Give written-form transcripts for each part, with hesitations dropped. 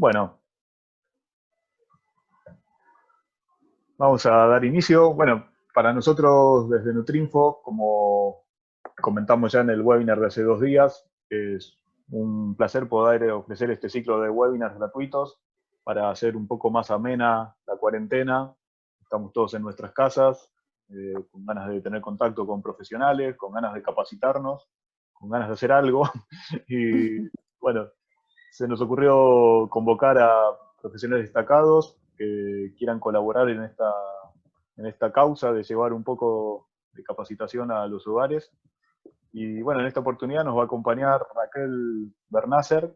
Bueno, vamos a dar inicio. Bueno, para nosotros desde Nutrinfo, como comentamos ya en el webinar de hace 2 días, es un placer poder ofrecer este ciclo de webinars gratuitos para hacer un poco más amena la cuarentena. Estamos todos en nuestras casas, con ganas de tener contacto con profesionales, con ganas de capacitarnos, con ganas de hacer algo. Y bueno, se nos ocurrió convocar a profesionales destacados que quieran colaborar en esta causa de llevar un poco de capacitación a los hogares. Y bueno, en esta oportunidad nos va a acompañar Raquel Bernácer.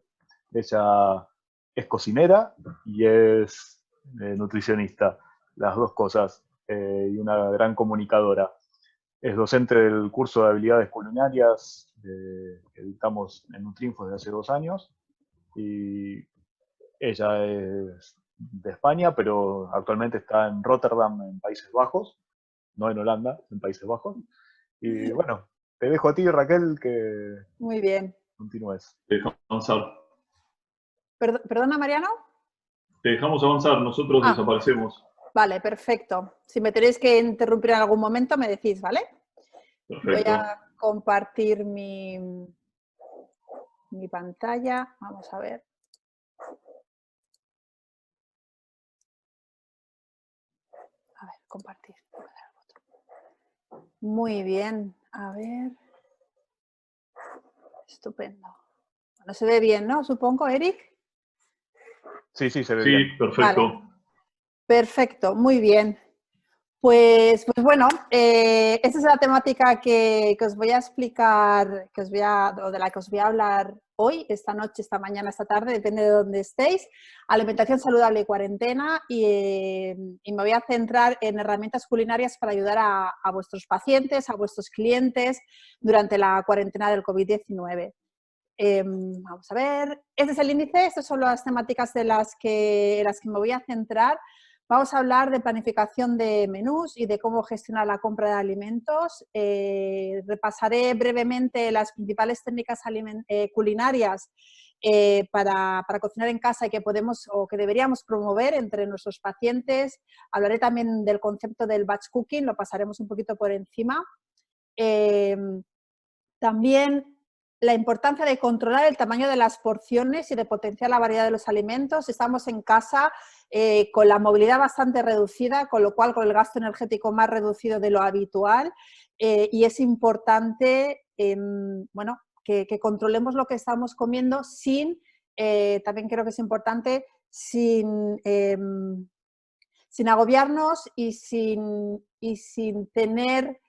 Ella es cocinera y es nutricionista, las dos cosas, y una gran comunicadora. Es docente del curso de habilidades culinarias que dictamos en Nutrinfo desde hace 2 años. Y ella es de España, pero actualmente está en Rotterdam, en Países Bajos, no en Holanda, en Países Bajos. Y bueno, te dejo a ti, Raquel, que Muy bien. continúes. Te dejamos avanzar. ¿Perdona, Mariano? Te dejamos avanzar, nosotros desaparecemos. Vale, perfecto. Si me tenéis que interrumpir en algún momento, me decís, ¿vale? Perfecto. Voy a compartir mi pantalla. Vamos a ver. A ver, compartir. Muy bien. A ver. Estupendo. Bueno, se ve bien, ¿no? Supongo, Eric. Sí, se ve Sí, bien. perfecto. Vale. Perfecto, muy bien. Pues bueno, esta es la temática que os voy a explicar, o de la que os voy a hablar hoy, esta noche, esta mañana, esta tarde, depende de dónde estéis. Alimentación saludable y cuarentena, y me voy a centrar en herramientas culinarias para ayudar a vuestros pacientes, a vuestros clientes durante la cuarentena del COVID-19. Vamos a ver, este es el índice, estas son las temáticas en las que me voy a centrar. Vamos a hablar de planificación de menús y de cómo gestionar la compra de alimentos. Repasaré brevemente las principales técnicas culinarias para cocinar en casa y que podemos o que deberíamos promover entre nuestros pacientes. Hablaré también del concepto del batch cooking, lo pasaremos un poquito por encima. También la importancia de controlar el tamaño de las porciones y de potenciar la variedad de los alimentos. Estamos en casa con la movilidad bastante reducida, con lo cual con el gasto energético más reducido de lo habitual, y es importante bueno, que controlemos lo que estamos comiendo sin, también creo que es importante, sin agobiarnos y sin tener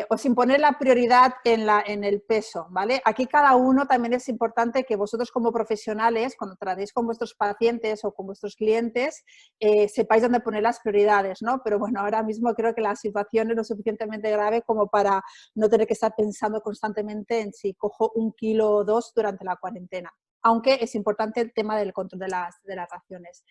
o sin poner la prioridad en el peso, ¿vale? Aquí cada uno también es importante que vosotros como profesionales, cuando tratéis con vuestros pacientes o con vuestros clientes, sepáis dónde poner las prioridades, ¿no? Pero bueno, ahora mismo creo que la situación es lo suficientemente grave como para no tener que estar pensando constantemente en si cojo 1 kilo o 2 durante la cuarentena, aunque es importante el tema del control de las raciones.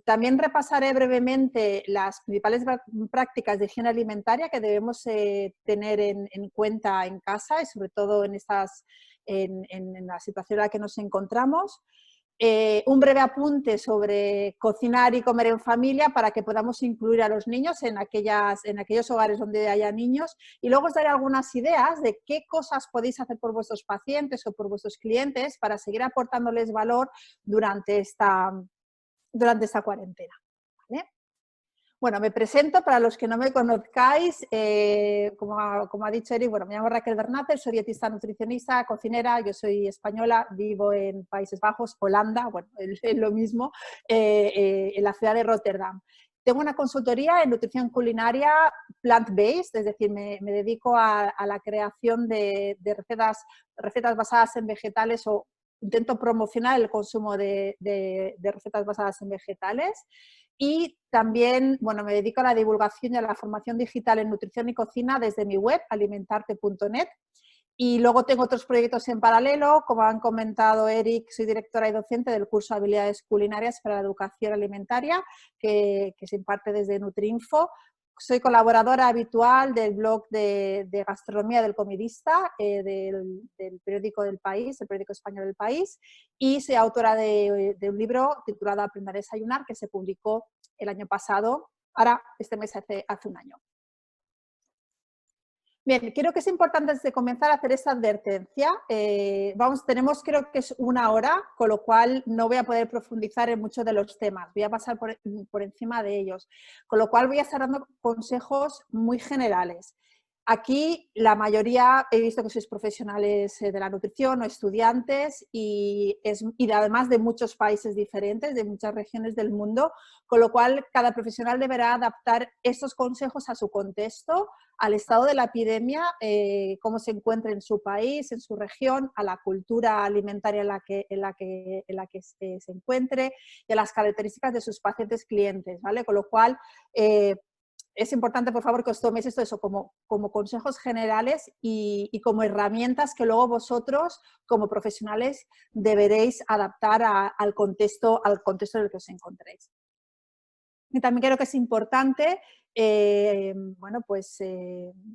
También repasaré brevemente las principales prácticas de higiene alimentaria que debemos tener en cuenta en casa y sobre todo en la situación en la que nos encontramos. Un breve apunte sobre cocinar y comer en familia para que podamos incluir a los niños en aquellos hogares donde haya niños, y luego os daré algunas ideas de qué cosas podéis hacer por vuestros pacientes o por vuestros clientes para seguir aportándoles valor durante esta cuarentena, ¿vale? Bueno, me presento para los que no me conozcáis. Como ha dicho Eric, bueno, me llamo Raquel Bernácer, soy dietista nutricionista, cocinera. Yo soy española, vivo en Países Bajos, Holanda, bueno, es lo mismo, en la ciudad de Rotterdam. Tengo una consultoría en nutrición culinaria plant-based, es decir, me dedico a la creación de recetas basadas en vegetales, o intento promocionar el consumo de recetas basadas en vegetales. Y también, bueno, me dedico a la divulgación y a la formación digital en nutrición y cocina desde mi web, alimentarte.net. Y luego tengo otros proyectos en paralelo, como han comentado Eric, soy directora y docente del curso de habilidades culinarias para la educación alimentaria, que se imparte desde Nutrinfo. soy colaboradora habitual del blog de gastronomía del Comidista, del periódico del País, el periódico español del País, y soy autora de un libro titulado Aprender a desayunar, que se publicó el año pasado, ahora este mes hace un año. Bien, creo que es importante antes de comenzar a hacer esta advertencia. Tenemos creo que es 1 hora, con lo cual no voy a poder profundizar en muchos de los temas, voy a pasar por encima de ellos, con lo cual voy a estar dando consejos muy generales. Aquí la mayoría he visto que sois profesionales de la nutrición o estudiantes y además de muchos países diferentes, de muchas regiones del mundo, con lo cual cada profesional deberá adaptar estos consejos a su contexto, al estado de la epidemia, cómo se encuentra en su país, en su región, a la cultura alimentaria en la que se encuentre y a las características de sus pacientes clientes, ¿vale? Con lo cual, es importante, por favor, que os toméis eso como consejos generales y como herramientas que luego vosotros, como profesionales, deberéis adaptar al contexto en el que os encontréis. Y también creo que es importante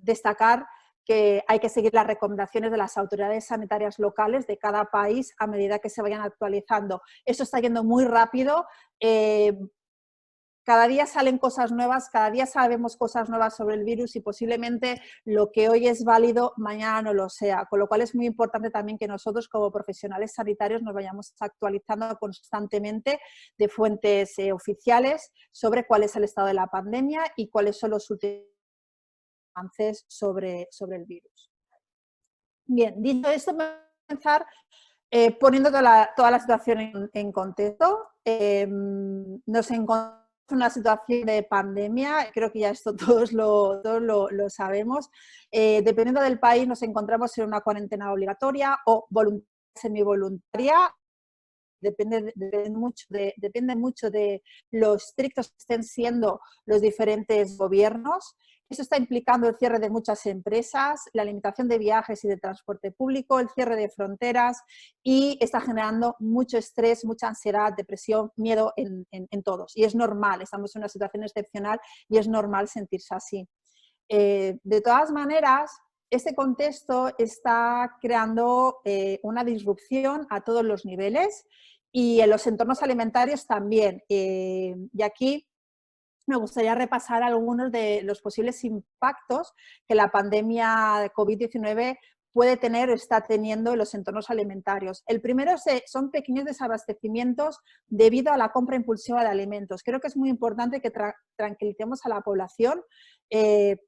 destacar que hay que seguir las recomendaciones de las autoridades sanitarias locales de cada país a medida que se vayan actualizando. Esto está yendo muy rápido. Cada día salen cosas nuevas, cada día sabemos cosas nuevas sobre el virus y posiblemente lo que hoy es válido mañana no lo sea, con lo cual es muy importante también que nosotros como profesionales sanitarios nos vayamos actualizando constantemente de fuentes oficiales sobre cuál es el estado de la pandemia y cuáles son los últimos avances sobre el virus. Bien, dicho esto, voy a comenzar poniendo toda la situación en contexto. Nos encontramos una situación de pandemia, creo que ya esto todos lo sabemos. Dependiendo del país nos encontramos en una cuarentena obligatoria o semivoluntaria. Depende mucho de lo estrictos que estén siendo los diferentes gobiernos. Eso está implicando el cierre de muchas empresas, la limitación de viajes y de transporte público, el cierre de fronteras y está generando mucho estrés, mucha ansiedad, depresión, miedo en todos. Y es normal, estamos en una situación excepcional y es normal sentirse así. De todas maneras, este contexto está creando una disrupción a todos los niveles y en los entornos alimentarios también. Y aquí me gustaría repasar algunos de los posibles impactos que la pandemia de COVID-19 puede tener o está teniendo en los entornos alimentarios. El primero son pequeños desabastecimientos debido a la compra impulsiva de alimentos. Creo que es muy importante que tranquilicemos a la población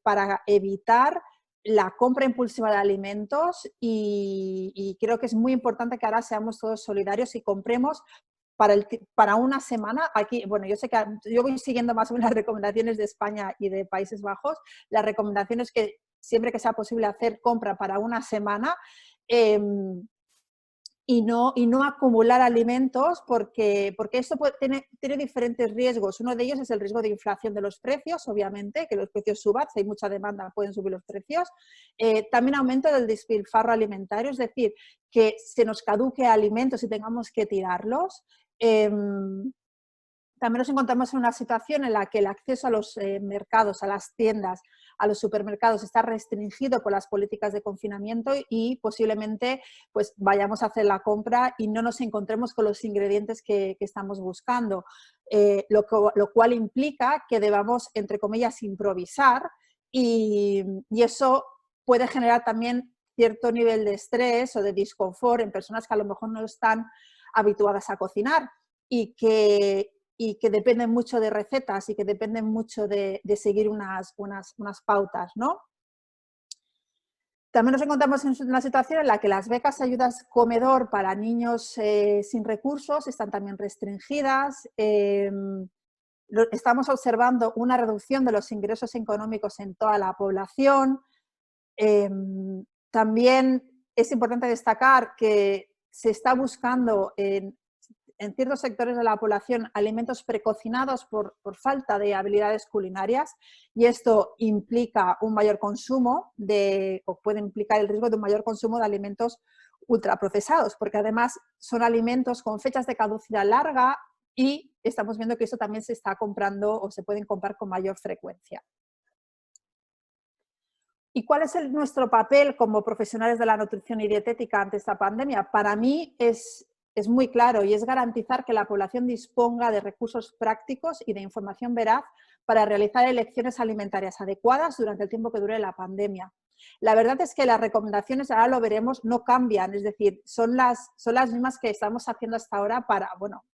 para evitar la compra impulsiva de alimentos y creo que es muy importante que ahora seamos todos solidarios y compremos para una semana. Aquí, bueno, yo sé que yo voy siguiendo más o menos las recomendaciones de España y de Países Bajos. La recomendación es que siempre que sea posible hacer compra para una semana y no acumular alimentos porque esto tiene diferentes riesgos. Uno de ellos es el riesgo de inflación de los precios, obviamente, que los precios suban, si hay mucha demanda pueden subir los precios. También aumento del despilfarro alimentario, es decir, que se nos caduque alimentos y tengamos que tirarlos. También nos encontramos en una situación en la que el acceso a los mercados, a las tiendas, a los supermercados está restringido por las políticas de confinamiento y posiblemente pues, vayamos a hacer la compra y no nos encontremos con los ingredientes que estamos buscando, lo cual implica que debamos, entre comillas, improvisar y eso puede generar también cierto nivel de estrés o de disconfort en personas que a lo mejor no están habituadas a cocinar y que dependen mucho de recetas y que dependen mucho de seguir unas pautas, ¿no? También nos encontramos en una situación en la que las becas y ayudas comedor para niños sin recursos están también restringidas. Estamos observando una reducción de los ingresos económicos en toda la población. También es importante destacar que se está buscando en ciertos sectores de la población alimentos precocinados por falta de habilidades culinarias y esto implica un mayor consumo o puede implicar el riesgo de un mayor consumo de alimentos ultraprocesados, porque además son alimentos con fechas de caducidad larga y estamos viendo que esto también se está comprando o se pueden comprar con mayor frecuencia. ¿Y cuál es nuestro papel como profesionales de la nutrición y dietética ante esta pandemia? Para mí es muy claro y es garantizar que la población disponga de recursos prácticos y de información veraz para realizar elecciones alimentarias adecuadas durante el tiempo que dure la pandemia. La verdad es que las recomendaciones, ahora lo veremos, no cambian, es decir, son las mismas que estamos haciendo hasta ahora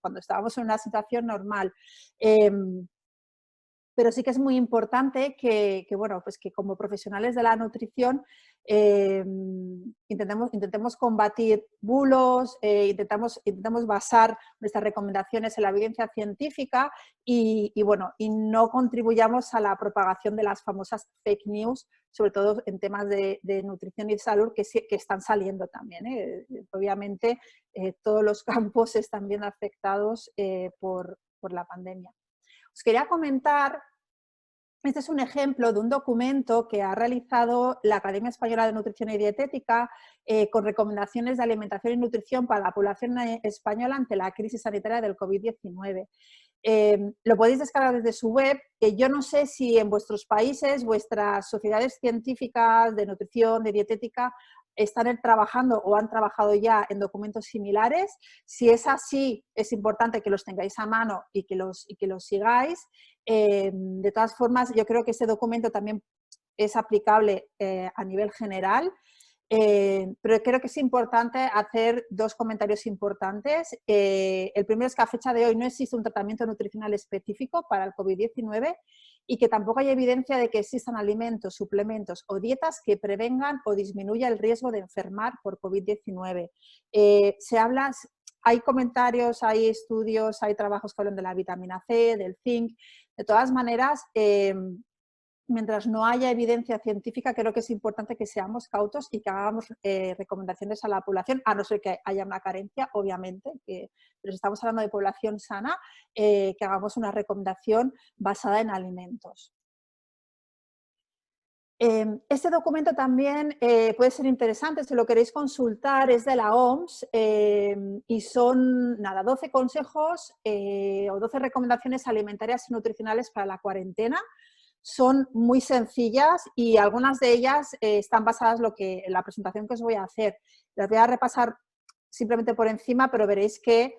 cuando estábamos en una situación normal. Pero sí que es muy importante que como profesionales de la nutrición intentemos combatir bulos, intentemos basar nuestras recomendaciones en la evidencia científica y no contribuyamos a la propagación de las famosas fake news, sobre todo en temas de nutrición y salud que están saliendo también. Obviamente todos los campos están bien afectados por la pandemia. Os quería comentar, este es un ejemplo de un documento que ha realizado la Academia Española de Nutrición y Dietética con recomendaciones de alimentación y nutrición para la población española ante la crisis sanitaria del COVID-19. Lo podéis descargar desde su web. Yo no sé si en vuestros países, vuestras sociedades científicas de nutrición, de dietética, están trabajando o han trabajado ya en documentos similares. Si es así, es importante que los tengáis a mano y que los sigáis. De todas formas, yo creo que este documento también es aplicable a nivel general. Pero creo que es importante hacer dos comentarios importantes. El primero es que a fecha de hoy no existe un tratamiento nutricional específico para el COVID-19 y que tampoco hay evidencia de que existan alimentos, suplementos o dietas que prevengan o disminuya el riesgo de enfermar por COVID-19. Hay comentarios, hay estudios, hay trabajos que hablan de la vitamina C, del zinc. De todas maneras, mientras no haya evidencia científica, creo que es importante que seamos cautos y que hagamos recomendaciones a la población, a no ser que haya una carencia, obviamente, pero si estamos hablando de población sana, que hagamos una recomendación basada en alimentos. Este documento también puede ser interesante, si lo queréis consultar, es de la OMS y son 12 consejos o 12 recomendaciones alimentarias y nutricionales para la cuarentena. Son muy sencillas y algunas de ellas están basadas en la presentación que os voy a hacer. Las voy a repasar simplemente por encima, pero veréis que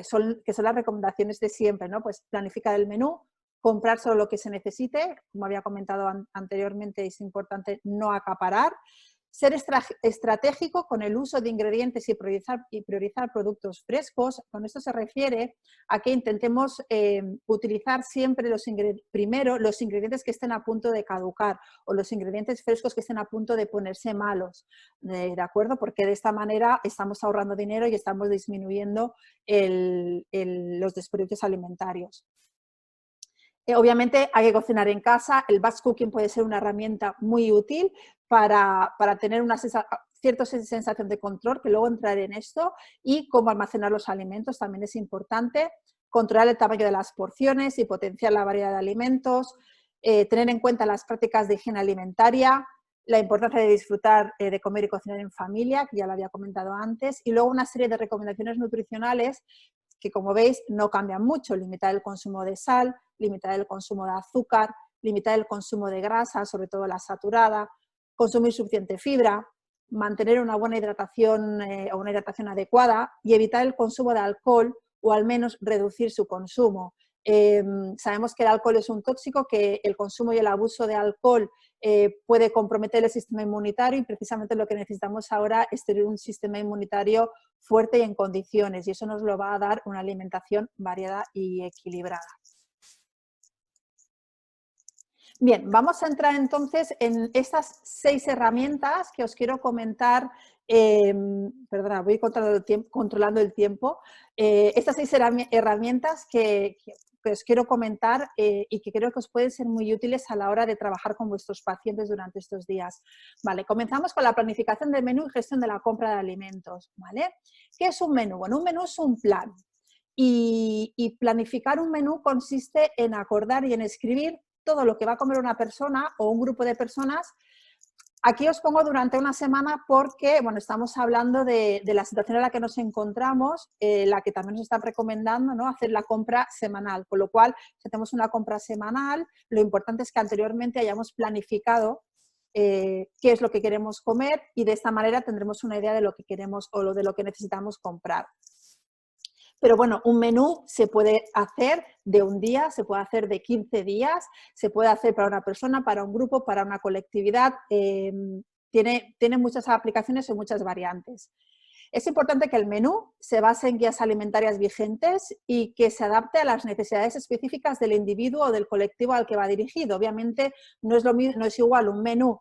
son las recomendaciones de siempre, ¿no? Pues planificar el menú, comprar solo lo que se necesite, como había comentado anteriormente, es importante no acaparar, ser estratégico con el uso de ingredientes y priorizar productos frescos. Con esto se refiere a que intentemos utilizar siempre primero los ingredientes que estén a punto de caducar o los ingredientes frescos que estén a punto de ponerse malos, ¿de acuerdo? Porque de esta manera estamos ahorrando dinero y estamos disminuyendo los desperdicios alimentarios. Obviamente hay que cocinar en casa, el batch cooking puede ser una herramienta muy útil para tener una cierta sensación de control, que luego entraré en esto, y cómo almacenar los alimentos también es importante, controlar el tamaño de las porciones y potenciar la variedad de alimentos, tener en cuenta las prácticas de higiene alimentaria, la importancia de disfrutar de comer y cocinar en familia, que ya lo había comentado antes, y luego una serie de recomendaciones nutricionales que, como veis, no cambian mucho: limitar el consumo de sal, limitar el consumo de azúcar, limitar el consumo de grasa, sobre todo la saturada, consumir suficiente fibra, mantener una buena hidratación o una hidratación adecuada y evitar el consumo de alcohol o al menos reducir su consumo. Sabemos que el alcohol es un tóxico, que el consumo y el abuso de alcohol puede comprometer el sistema inmunitario, y precisamente lo que necesitamos ahora es tener un sistema inmunitario fuerte y en condiciones, y eso nos lo va a dar una alimentación variada y equilibrada. Bien, vamos a entrar entonces en estas 6 herramientas que os quiero comentar. Perdona, voy controlando el tiempo. Estas 6 herramientas que os quiero comentar y que creo que os pueden ser muy útiles a la hora de trabajar con vuestros pacientes durante estos días. Vale, comenzamos con la planificación del menú y gestión de la compra de alimentos. ¿Vale? ¿Qué es un menú? Bueno, un menú es un plan. Y planificar un menú consiste en acordar y en escribir todo lo que va a comer una persona o un grupo de personas Aquí os pongo durante una semana porque, bueno, estamos hablando de la situación en la que nos encontramos, la que también nos están recomendando, ¿no? Hacer la compra semanal, con lo cual, si hacemos una compra semanal, lo importante es que anteriormente hayamos planificado qué es lo que queremos comer y de esta manera tendremos una idea de lo que queremos o de lo que necesitamos comprar. Pero bueno, un menú se puede hacer de un día, se puede hacer de 15 días, se puede hacer para una persona, para un grupo, para una colectividad. Tiene muchas aplicaciones y muchas variantes. Es importante que el menú se base en guías alimentarias vigentes y que se adapte a las necesidades específicas del individuo o del colectivo al que va dirigido. Obviamente no es igual un menú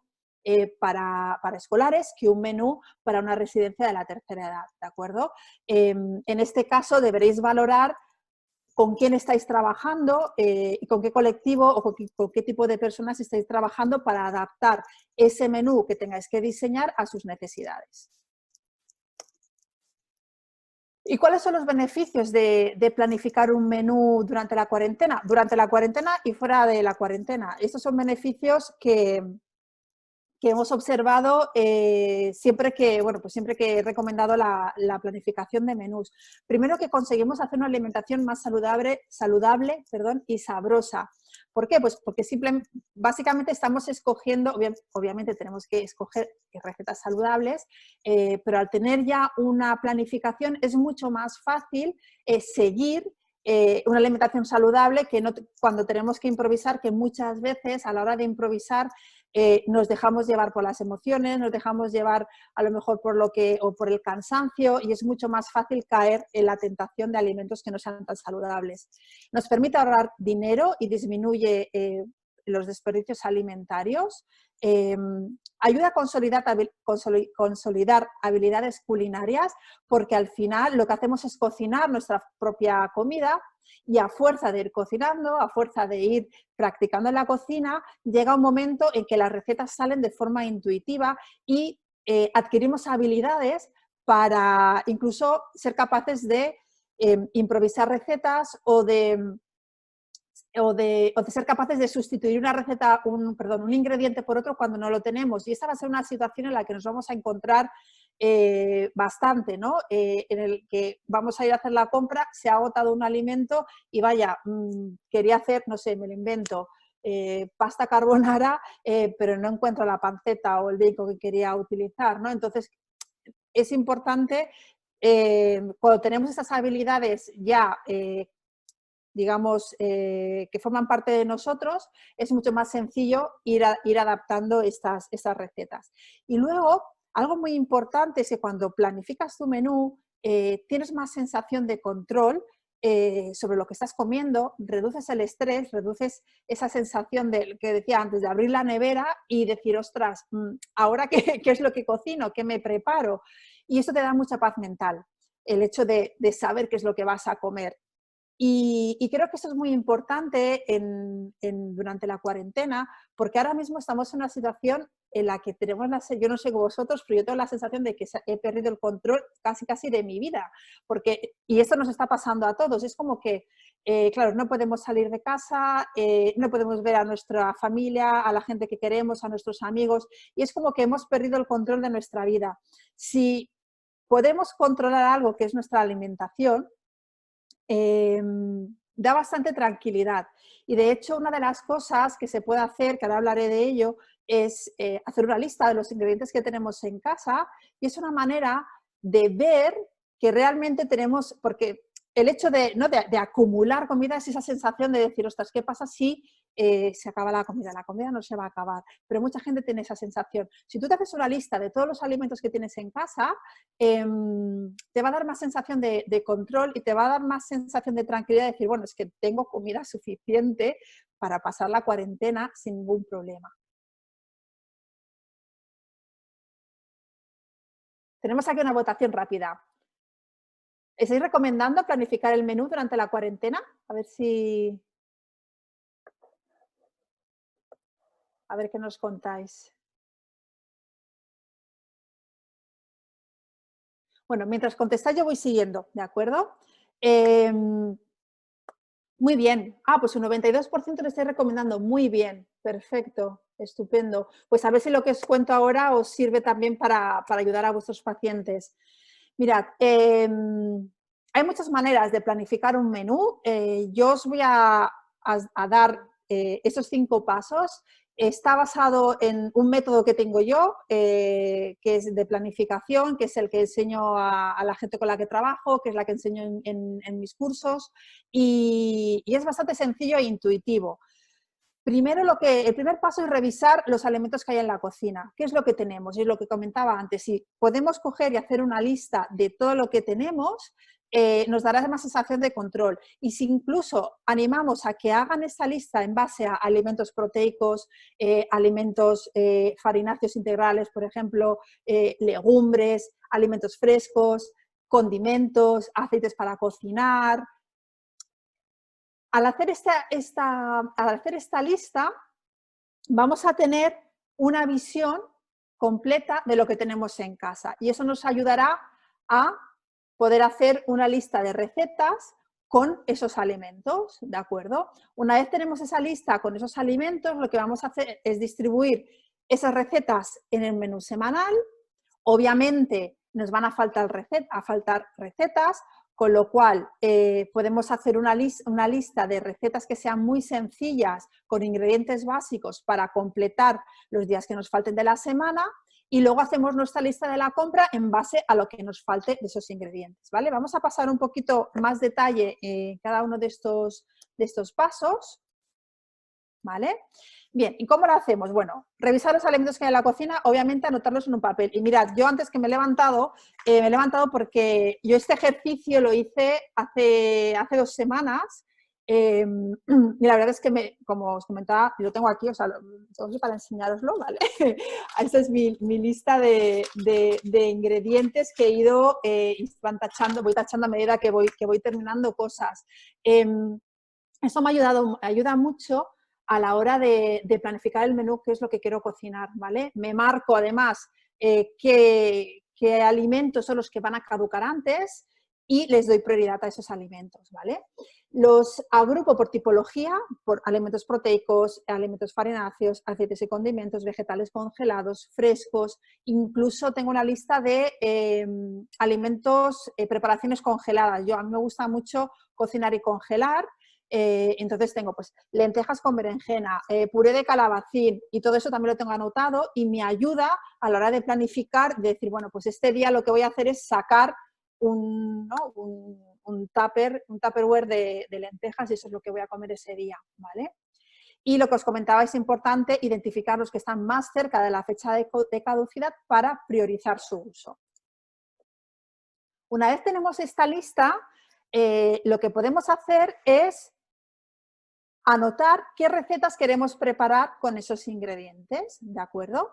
para escolares que un menú para una residencia de la tercera edad, ¿de acuerdo? En este caso deberéis valorar con quién estáis trabajando y con qué colectivo o con qué tipo de personas estáis trabajando para adaptar ese menú que tengáis que diseñar a sus necesidades. ¿Y cuáles son los beneficios de planificar un menú durante la cuarentena? Durante la cuarentena y fuera de la cuarentena. Estos son beneficios que hemos observado siempre que he recomendado la planificación de menús. Primero, que conseguimos hacer una alimentación más saludable y sabrosa. ¿Por qué? Pues porque básicamente estamos escogiendo, obviamente tenemos que escoger recetas saludables, pero al tener ya una planificación es mucho más fácil seguir una alimentación saludable que cuando tenemos que improvisar, que muchas veces a la hora de improvisar nos dejamos llevar por las emociones, nos dejamos llevar a lo mejor por el cansancio y es mucho más fácil caer en la tentación de alimentos que no sean tan saludables. Nos permite ahorrar dinero y disminuye los desperdicios alimentarios. Ayuda a consolidar habilidades culinarias porque al final lo que hacemos es cocinar nuestra propia comida y a fuerza de ir cocinando, a fuerza de ir practicando en la cocina, llega un momento en que las recetas salen de forma intuitiva y adquirimos habilidades para incluso ser capaces de improvisar recetas o de ser capaces de sustituir una receta, un ingrediente por otro cuando no lo tenemos. Y esta va a ser una situación en la que nos vamos a encontrar bastante, ¿no? En el que vamos a ir a hacer la compra, se ha agotado un alimento y vaya, quería hacer, no sé, me lo invento, pasta carbonara, pero no encuentro la panceta o el bacon que quería utilizar, ¿no? Entonces, es importante, cuando tenemos esas habilidades ya digamos, que forman parte de nosotros, es mucho más sencillo ir adaptando estas recetas. Y luego, algo muy importante es que cuando planificas tu menú, tienes más sensación de control sobre lo que estás comiendo, reduces el estrés, reduces esa sensación que decía antes, de abrir la nevera y decir, ostras, ¿ahora qué es lo que cocino? ¿Qué me preparo? Y eso te da mucha paz mental, el hecho de saber qué es lo que vas a comer. Y creo que esto es muy importante durante la cuarentena, porque ahora mismo estamos en una situación en la que tenemos yo no sé vosotros, pero yo tengo la sensación de que he perdido el control casi de mi vida, y esto nos está pasando a todos, es como que, claro, no podemos salir de casa, no podemos ver a nuestra familia, a la gente que queremos, a nuestros amigos, y es como que hemos perdido el control de nuestra vida. Si podemos controlar algo que es nuestra alimentación, da bastante tranquilidad. Y de hecho, una de las cosas que se puede hacer, que ahora hablaré de ello, es hacer una lista de los ingredientes que tenemos en casa y es una manera de ver que realmente tenemos, porque el hecho de acumular comida es esa sensación de decir, ostras, ¿qué pasa si se acaba la comida? La comida no se va a acabar, pero mucha gente tiene esa sensación. Si tú te haces una lista de todos los alimentos que tienes en casa, te va a dar más sensación de control y te va a dar más sensación de tranquilidad, de decir, bueno, es que tengo comida suficiente para pasar la cuarentena sin ningún problema. Tenemos aquí una votación rápida. ¿Estáis recomendando planificar el menú durante la cuarentena? A ver qué nos contáis. Bueno, mientras contestáis yo voy siguiendo, ¿de acuerdo? Muy bien. Ah, pues un 92% le estoy recomendando. Muy bien. Perfecto. Estupendo. Pues a ver si lo que os cuento ahora os sirve también para ayudar a vuestros pacientes. Mirad, hay muchas maneras de planificar un menú. Yo os voy a dar esos 5 pasos. Está basado en un método que tengo yo, que es de planificación, que es el que enseño a la gente con la que trabajo, que es la que enseño en mis cursos, y es bastante sencillo e intuitivo. Primero, el primer paso es revisar los alimentos que hay en la cocina. ¿Qué es lo que tenemos? Y es lo que comentaba antes. Si podemos coger y hacer una lista de todo lo que tenemos, nos dará más sensación de control. Y si incluso animamos a que hagan esta lista en base a alimentos proteicos, alimentos farináceos integrales, por ejemplo, legumbres, alimentos frescos, condimentos, aceites para cocinar. Al hacer esta lista, vamos a tener una visión completa de lo que tenemos en casa y eso nos ayudará a poder hacer una lista de recetas con esos alimentos, ¿de acuerdo? Una vez tenemos esa lista con esos alimentos, lo que vamos a hacer es distribuir esas recetas en el menú semanal. Obviamente nos van a faltar recetas, con lo cual podemos hacer una lista de recetas que sean muy sencillas, con ingredientes básicos para completar los días que nos falten de la semana y luego hacemos nuestra lista de la compra en base a lo que nos falte de esos ingredientes, ¿vale? Vamos a pasar un poquito más detalle en cada uno de estos pasos, ¿vale? Bien, ¿y cómo lo hacemos? Bueno, revisar los alimentos que hay en la cocina, obviamente anotarlos en un papel. Y mirad, yo antes que me he levantado porque yo este ejercicio lo hice hace 2 semanas y la verdad es que, como os comentaba, yo lo tengo aquí, o sea, para enseñároslo, ¿vale? Esta es mi lista de ingredientes que he ido y voy tachando a medida que voy terminando cosas. Eso me ayuda mucho a la hora de planificar el menú, qué es lo que quiero cocinar, ¿vale? Me marco además qué alimentos son los que van a caducar antes y les doy prioridad a esos alimentos, ¿vale? Los agrupo por tipología, por alimentos proteicos, alimentos farináceos, aceites y condimentos, vegetales congelados, frescos, incluso tengo una lista de alimentos, preparaciones congeladas. A mí me gusta mucho cocinar y congelar. Entonces tengo pues lentejas con berenjena, puré de calabacín y todo eso también lo tengo anotado y me ayuda a la hora de planificar, de decir, bueno, pues este día lo que voy a hacer es sacar un tupperware de lentejas y eso es lo que voy a comer ese día, ¿vale? Y lo que os comentaba, es importante identificar los que están más cerca de la fecha de caducidad para priorizar su uso. Una vez tenemos esta lista, lo que podemos hacer es anotar qué recetas queremos preparar con esos ingredientes, ¿de acuerdo?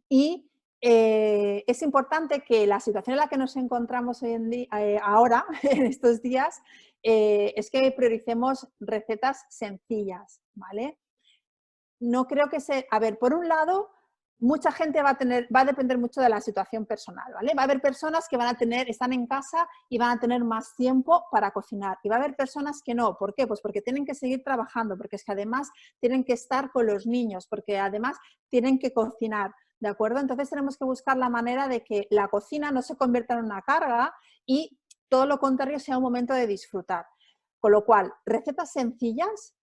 Y es importante que la situación en la que nos encontramos hoy en día, ahora, en estos días, es que prioricemos recetas sencillas, ¿vale? No creo que a ver, por un lado, mucha gente va a depender mucho de la situación personal, ¿vale? Va a haber personas que están en casa y van a tener más tiempo para cocinar. Y va a haber personas que no. ¿Por qué? Pues porque tienen que seguir trabajando, porque es que además tienen que estar con los niños, porque además tienen que cocinar, ¿de acuerdo? Entonces tenemos que buscar la manera de que la cocina no se convierta en una carga y todo lo contrario sea un momento de disfrutar. Con lo cual, recetas sencillas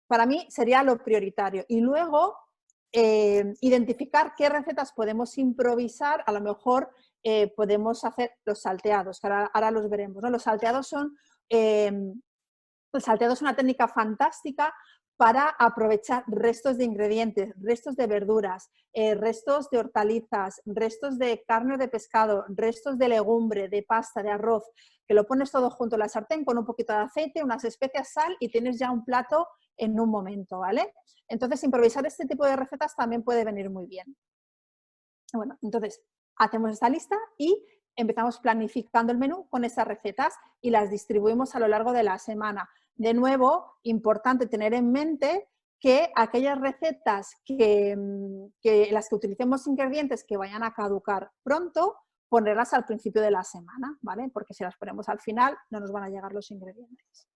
para mí sería lo prioritario. Y luego, identificar qué recetas podemos improvisar. A lo mejor podemos hacer los salteados, que ahora los veremos, ¿no? Los salteados son una técnica fantástica para aprovechar restos de ingredientes, restos de verduras, restos de hortalizas, restos de carne o de pescado, restos de legumbre, de pasta, de arroz, que lo pones todo junto en la sartén con un poquito de aceite, unas especias, sal y tienes ya un plato en un momento, ¿vale? Entonces, improvisar este tipo de recetas también puede venir muy bien. Bueno, entonces, hacemos esta lista y empezamos planificando el menú con esas recetas y las distribuimos a lo largo de la semana. De nuevo, importante tener en mente que aquellas recetas las que utilicemos ingredientes que vayan a caducar pronto, ponerlas al principio de la semana, ¿vale? Porque si las ponemos al final no nos van a llegar los ingredientes.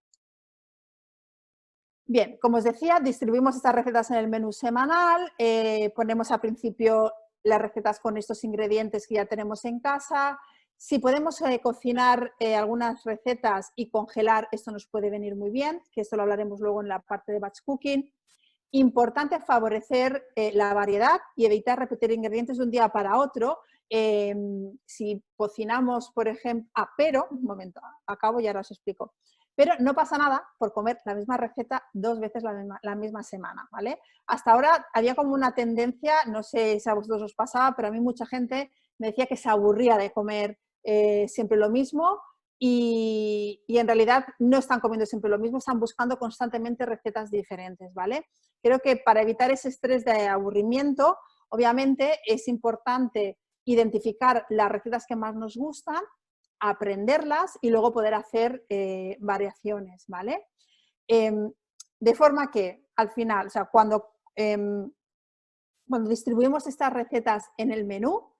Bien, como os decía, distribuimos estas recetas en el menú semanal, ponemos al principio las recetas con estos ingredientes que ya tenemos en casa. Si podemos cocinar algunas recetas y congelar, esto nos puede venir muy bien, que esto lo hablaremos luego en la parte de batch cooking. Importante favorecer la variedad y evitar repetir ingredientes de un día para otro. Si cocinamos, por ejemplo... pero, un momento, acabo y ahora os explico. Pero no pasa nada por comer la misma receta 2 veces la misma semana, ¿vale? Hasta ahora había como una tendencia, no sé si a vosotros os pasaba, pero a mí mucha gente me decía que se aburría de comer siempre lo mismo y en realidad no están comiendo siempre lo mismo, están buscando constantemente recetas diferentes, ¿vale? Creo que para evitar ese estrés de aburrimiento, obviamente es importante identificar las recetas que más nos gustan, aprenderlas y luego poder hacer variaciones, ¿vale? De forma que al final, o sea, cuando distribuimos estas recetas en el menú,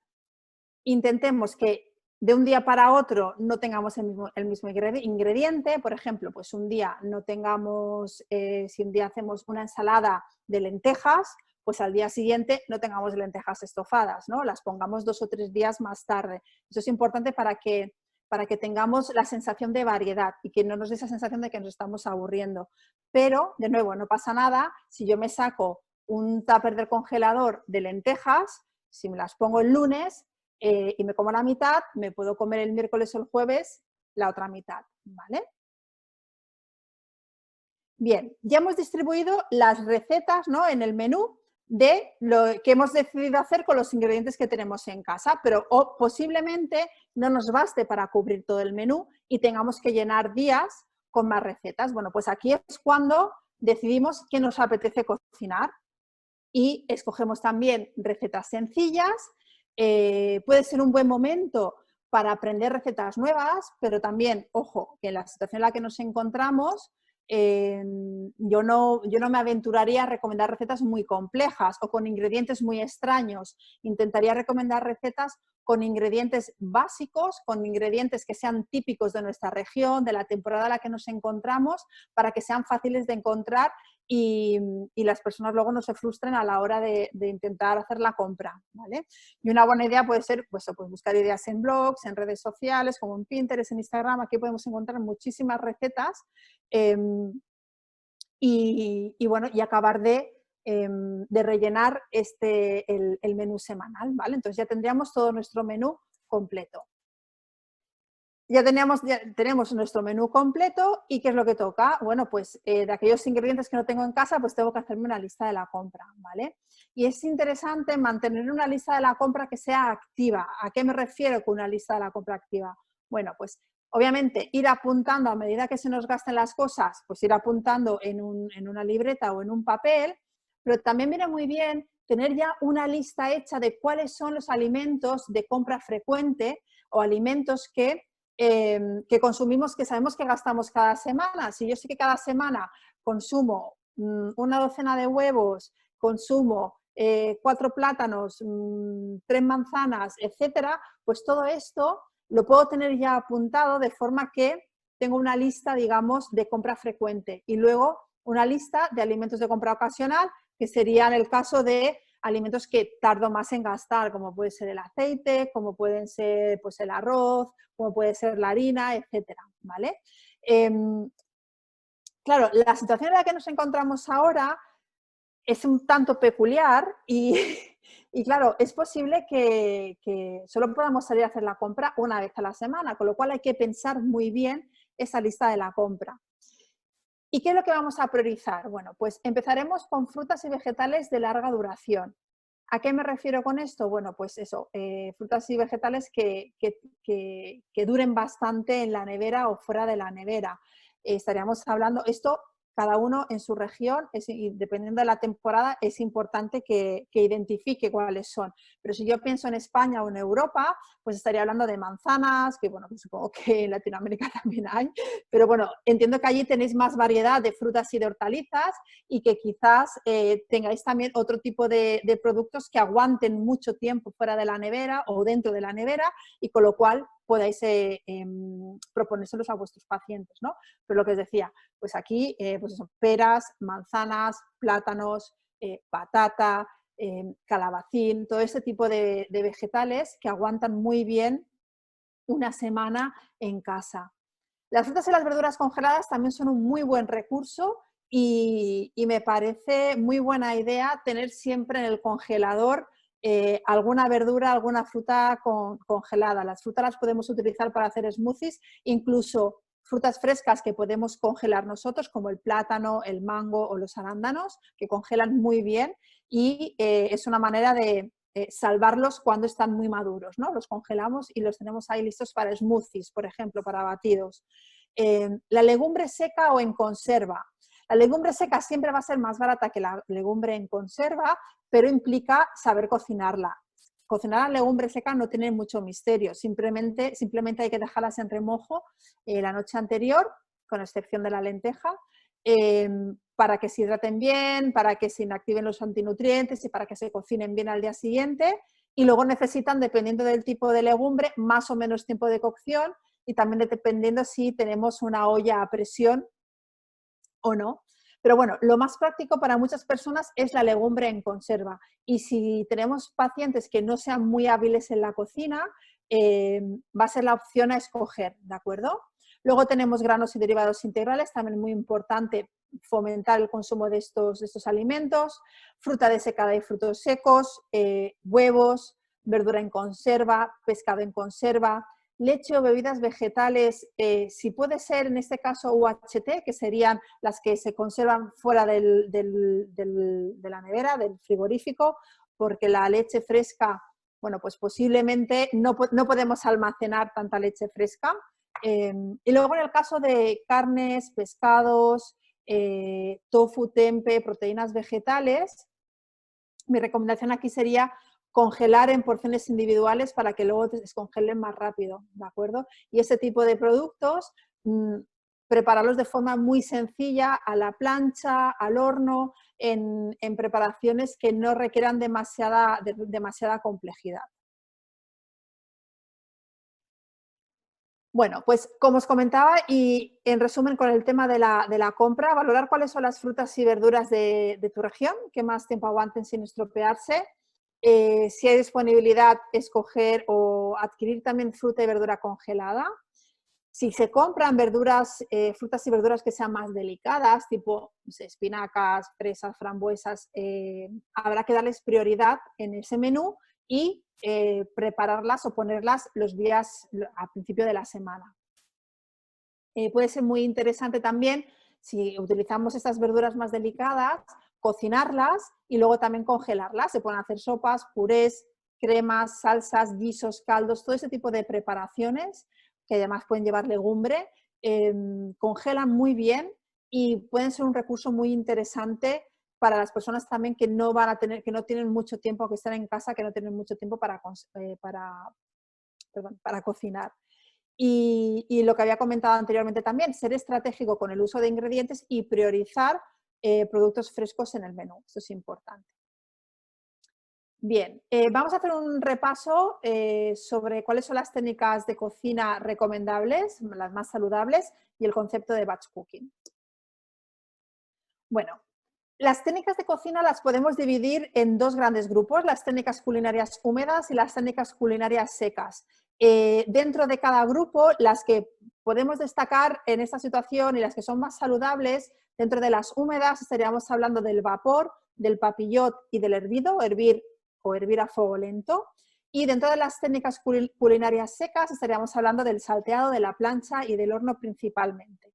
intentemos que de un día para otro no tengamos el mismo ingrediente. Por ejemplo, pues un día no tengamos, si un día hacemos una ensalada de lentejas, pues al día siguiente no tengamos lentejas estofadas, ¿no? Las pongamos 2 o 3 días más tarde. Eso es importante para que tengamos la sensación de variedad y que no nos dé esa sensación de que nos estamos aburriendo. Pero, de nuevo, no pasa nada si yo me saco un tupper del congelador de lentejas, si me las pongo el lunes y me como la mitad, me puedo comer el miércoles o el jueves la otra mitad, ¿vale? Bien, ya hemos distribuido las recetas, ¿no?, en el menú de lo que hemos decidido hacer con los ingredientes que tenemos en casa, pero posiblemente no nos baste para cubrir todo el menú y tengamos que llenar días con más recetas. Bueno, pues aquí es cuando decidimos qué nos apetece cocinar y escogemos también recetas sencillas. Puede ser un buen momento para aprender recetas nuevas, pero también, ojo, que en la situación en la que nos encontramos, yo no me aventuraría a recomendar recetas muy complejas o con ingredientes muy extraños. Intentaría recomendar recetas con ingredientes básicos, con ingredientes que sean típicos de nuestra región, de la temporada en la que nos encontramos, para que sean fáciles de encontrar y las personas luego no se frustren a la hora de intentar hacer la compra, ¿vale? Y una buena idea puede ser pues buscar ideas en blogs, en redes sociales, como en Pinterest, en Instagram. Aquí podemos encontrar muchísimas recetas y bueno, y acabar de rellenar el menú semanal, ¿vale? Entonces ya tendríamos todo nuestro menú completo. Ya tenemos nuestro menú completo y ¿qué es lo que toca? Bueno, pues de aquellos ingredientes que no tengo en casa, pues tengo que hacerme una lista de la compra, ¿vale? Y es interesante mantener una lista de la compra que sea activa. ¿A qué me refiero con una lista de la compra activa? Bueno, pues obviamente ir apuntando a medida que se nos gasten las cosas, pues ir apuntando en una libreta o en un papel, pero también viene muy bien tener ya una lista hecha de cuáles son los alimentos de compra frecuente o alimentos que consumimos, que sabemos que gastamos cada semana. Si yo sé que cada semana consumo una docena de huevos, consumo 4 plátanos, 3 manzanas, etcétera, pues todo esto lo puedo tener ya apuntado de forma que tengo una lista, digamos, de compra frecuente y luego una lista de alimentos de compra ocasional, que sería en el caso de alimentos que tardo más en gastar, como puede ser el aceite, como pueden ser pues, el arroz, como puede ser la harina, etcétera, ¿vale? Claro, la situación en la que nos encontramos ahora es un tanto peculiar y claro, es posible que solo podamos salir a hacer la compra una vez a la semana, con lo cual hay que pensar muy bien esa lista de la compra. ¿Y qué es lo que vamos a priorizar? Bueno, pues empezaremos con frutas y vegetales de larga duración. ¿A qué me refiero con esto? Bueno, pues eso, frutas y vegetales que duren bastante en la nevera o fuera de la nevera. Estaríamos hablando, esto cada uno en su región, y dependiendo de la temporada, es importante que identifique cuáles son. Pero si yo pienso en España o en Europa, pues estaría hablando de manzanas, que bueno, pues supongo que en Latinoamérica también hay, pero bueno, entiendo que allí tenéis más variedad de frutas y de hortalizas y que quizás tengáis también otro tipo de productos que aguanten mucho tiempo fuera de la nevera o dentro de la nevera y con lo cual podáis proponérselos a vuestros pacientes, ¿no? Pero lo que os decía, pues aquí, pues eso, peras, manzanas, plátanos, patata, calabacín, todo este tipo de vegetales que aguantan muy bien una semana en casa. Las frutas y las verduras congeladas también son un muy buen recurso y me parece muy buena idea tener siempre en el congelador alguna verdura, alguna fruta congelada. Las frutas las podemos utilizar para hacer smoothies, incluso frutas frescas que podemos congelar nosotros, como el plátano, el mango o los arándanos, que congelan muy bien y es una manera de salvarlos cuando están muy maduros, ¿no? Los congelamos y los tenemos ahí listos para smoothies, por ejemplo, para batidos. La legumbre seca o en conserva. La legumbre seca siempre va a ser más barata que la legumbre en conserva, pero implica saber cocinarla. Cocinar la legumbre seca no tiene mucho misterio, simplemente hay que dejarlas en remojo la noche anterior, con excepción de la lenteja, para que se hidraten bien, para que se inactiven los antinutrientes y para que se cocinen bien al día siguiente. Y luego necesitan, dependiendo del tipo de legumbre, más o menos tiempo de cocción y también dependiendo si tenemos una olla a presión o no. Pero bueno, lo más práctico para muchas personas es la legumbre en conserva. Y si tenemos pacientes que no sean muy hábiles en la cocina, va a ser la opción a escoger, ¿de acuerdo? Luego tenemos granos y derivados integrales, también muy importante fomentar el consumo de estos alimentos, fruta desecada y frutos secos, huevos, verdura en conserva, pescado en conserva, leche o bebidas vegetales, si puede ser en este caso UHT, que serían las que se conservan fuera de la nevera, del frigorífico, porque la leche fresca, bueno, pues posiblemente no podemos almacenar tanta leche fresca. Y luego en el caso de carnes, pescados, tofu, tempe, proteínas vegetales, mi recomendación aquí sería congelar en porciones individuales para que luego se descongelen más rápido, ¿de acuerdo? Y ese tipo de productos, prepararlos de forma muy sencilla, a la plancha, al horno, en preparaciones que no requieran demasiada complejidad. Bueno, pues como os comentaba y en resumen con el tema de la compra, valorar cuáles son las frutas y verduras de tu región, que más tiempo aguanten sin estropearse. Si hay disponibilidad, escoger o adquirir también fruta y verdura congelada. Si se compran verduras, frutas y verduras que sean más delicadas, tipo no sé, espinacas, fresas, frambuesas, habrá que darles prioridad en ese menú y prepararlas o ponerlas los días al principio de la semana. Puede ser muy interesante también, si utilizamos estas verduras más delicadas, cocinarlas y luego también congelarlas. Se pueden hacer sopas, purés, cremas, salsas, guisos, caldos, todo ese tipo de preparaciones que además pueden llevar legumbre, congelan muy bien y pueden ser un recurso muy interesante para las personas también que no tienen mucho tiempo, que están en casa, que no tienen mucho tiempo para cocinar. Y lo que había comentado anteriormente también, ser estratégico con el uso de ingredientes y priorizar productos frescos en el menú. Esto es importante. Bien, vamos a hacer un repaso sobre cuáles son las técnicas de cocina recomendables, las más saludables, y el concepto de batch cooking. Bueno, las técnicas de cocina las podemos dividir en dos grandes grupos, las técnicas culinarias húmedas y las técnicas culinarias secas. Dentro de cada grupo, las que podemos destacar en esta situación y las que son más saludables, dentro de las húmedas estaríamos hablando del vapor, del papillot y del hervido, hervir a fuego lento. Y dentro de las técnicas culinarias secas estaríamos hablando del salteado, de la plancha y del horno principalmente.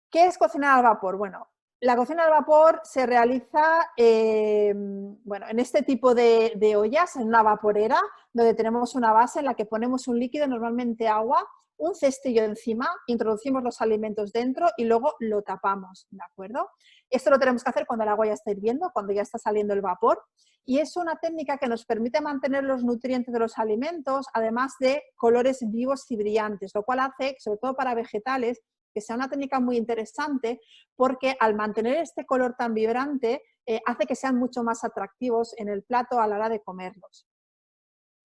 ¿Qué es cocinar al vapor? Bueno, la cocina al vapor se realiza en este tipo de ollas, en una vaporera, donde tenemos una base en la que ponemos un líquido, normalmente agua, un cestillo encima, introducimos los alimentos dentro y luego lo tapamos, ¿de acuerdo? Esto lo tenemos que hacer cuando el agua ya está hirviendo, cuando ya está saliendo el vapor, y es una técnica que nos permite mantener los nutrientes de los alimentos, además de colores vivos y brillantes, lo cual hace, sobre todo para vegetales, que sea una técnica muy interesante porque al mantener este color tan vibrante hace que sean mucho más atractivos en el plato a la hora de comerlos.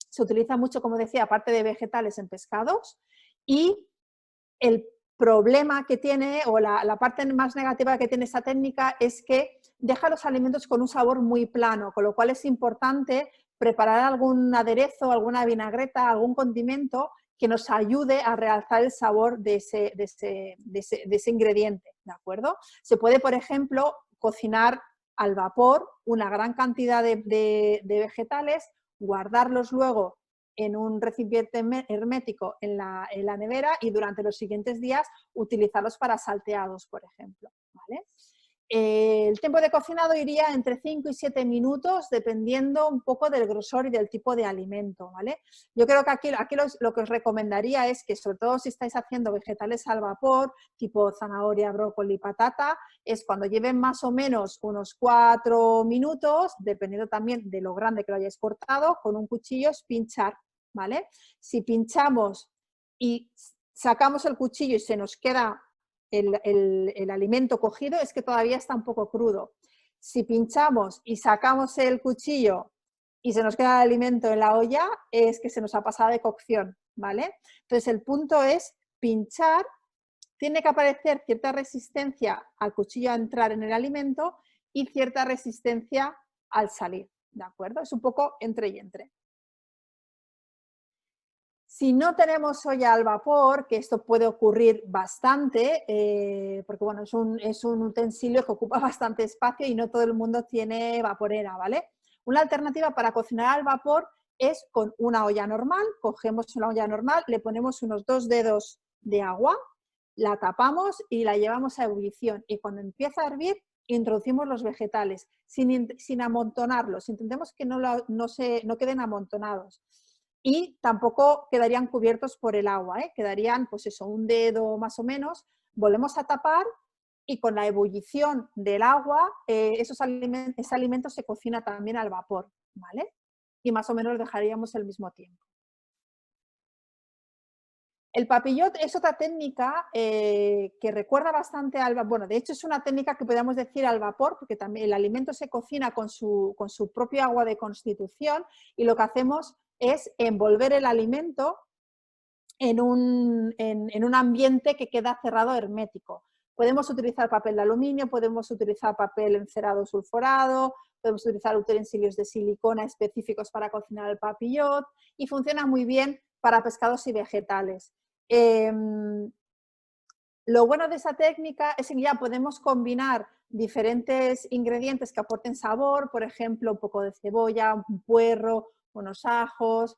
Se utiliza mucho, como decía, aparte de vegetales en pescados Y el problema que tiene, o la parte más negativa que tiene esta técnica, es que deja los alimentos con un sabor muy plano, con lo cual es importante preparar algún aderezo, alguna vinagreta, algún condimento que nos ayude a realzar el sabor de ese ingrediente, ¿de acuerdo? Se puede, por ejemplo, cocinar al vapor una gran cantidad de vegetales, guardarlos luego en un recipiente hermético en la nevera y durante los siguientes días utilizarlos para salteados, por ejemplo, ¿vale? El tiempo de cocinado iría entre 5 y 7 minutos, dependiendo un poco del grosor y del tipo de alimento, ¿vale? Yo creo que aquí lo que os recomendaría es que, sobre todo si estáis haciendo vegetales al vapor, tipo zanahoria, brócoli, patata, es cuando lleven más o menos unos 4 minutos, dependiendo también de lo grande que lo hayáis cortado, con un cuchillo es pinchar, ¿vale? Si pinchamos y sacamos el cuchillo y se nos queda el alimento cogido, es que todavía está un poco crudo. Si pinchamos y sacamos el cuchillo y se nos queda el alimento en la olla, es que se nos ha pasado de cocción, ¿vale? Entonces el punto es pinchar, tiene que aparecer cierta resistencia al cuchillo a entrar en el alimento y cierta resistencia al salir, ¿de acuerdo? Es un poco entre y entre. Si no tenemos olla al vapor, que esto puede ocurrir bastante, porque bueno, es un utensilio que ocupa bastante espacio y no todo el mundo tiene vaporera, ¿vale? Una alternativa para cocinar al vapor es con una olla normal, cogemos una olla normal, le ponemos unos 2 dedos de agua, la tapamos y la llevamos a ebullición y cuando empieza a hervir introducimos los vegetales sin amontonarlos, intentemos que no queden amontonados. Y tampoco quedarían cubiertos por el agua, ¿eh? Quedarían, pues eso, un dedo más o menos. Volvemos a tapar y con la ebullición del agua, ese alimento se cocina también al vapor, ¿vale? Y más o menos lo dejaríamos el mismo tiempo. El papillot es otra técnica que recuerda bastante al vapor. Bueno, de hecho es una técnica que podríamos decir al vapor, porque también el alimento se cocina con su propio agua de constitución y lo que hacemos es envolver el alimento en un ambiente que queda cerrado hermético. Podemos utilizar papel de aluminio, podemos utilizar papel encerado sulforado, podemos utilizar utensilios de silicona específicos para cocinar el papillot y funciona muy bien para pescados y vegetales. Lo bueno de esa técnica es que ya podemos combinar diferentes ingredientes que aporten sabor, por ejemplo, un poco de cebolla, un puerro, unos ajos,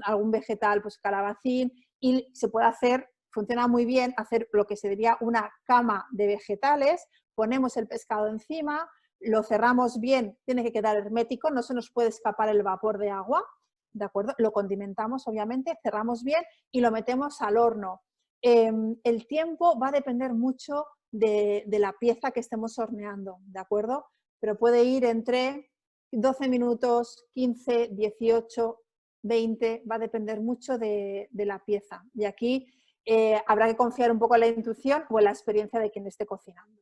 algún vegetal, pues calabacín, y se puede hacer, funciona muy bien, hacer lo que se diría una cama de vegetales, ponemos el pescado encima, lo cerramos bien, tiene que quedar hermético, no se nos puede escapar el vapor de agua, ¿de acuerdo? Lo condimentamos, obviamente, cerramos bien y lo metemos al horno. El tiempo va a depender mucho de la pieza que estemos horneando, ¿de acuerdo? Pero puede ir entre 12 minutos, 15, 18, 20, va a depender mucho de la pieza. Y aquí habrá que confiar un poco en la intuición o en la experiencia de quien esté cocinando.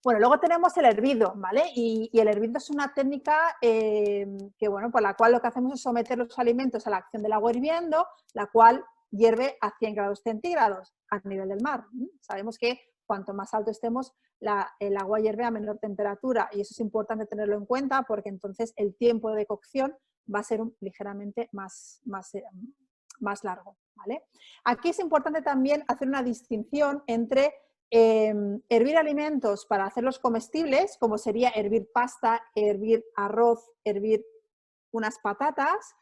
Bueno, luego tenemos el hervido, ¿vale? Y el hervido es una técnica que, bueno, por la cual lo que hacemos es someter los alimentos a la acción del agua hirviendo, la cual hierve a 100 grados centígrados a nivel del mar. Sabemos que cuanto más alto estemos, el agua hierve a menor temperatura y eso es importante tenerlo en cuenta porque entonces el tiempo de cocción va a ser ligeramente más largo, ¿vale? Aquí es importante también hacer una distinción entre hervir alimentos para hacerlos comestibles, como sería hervir pasta, hervir arroz, hervir unas patatas,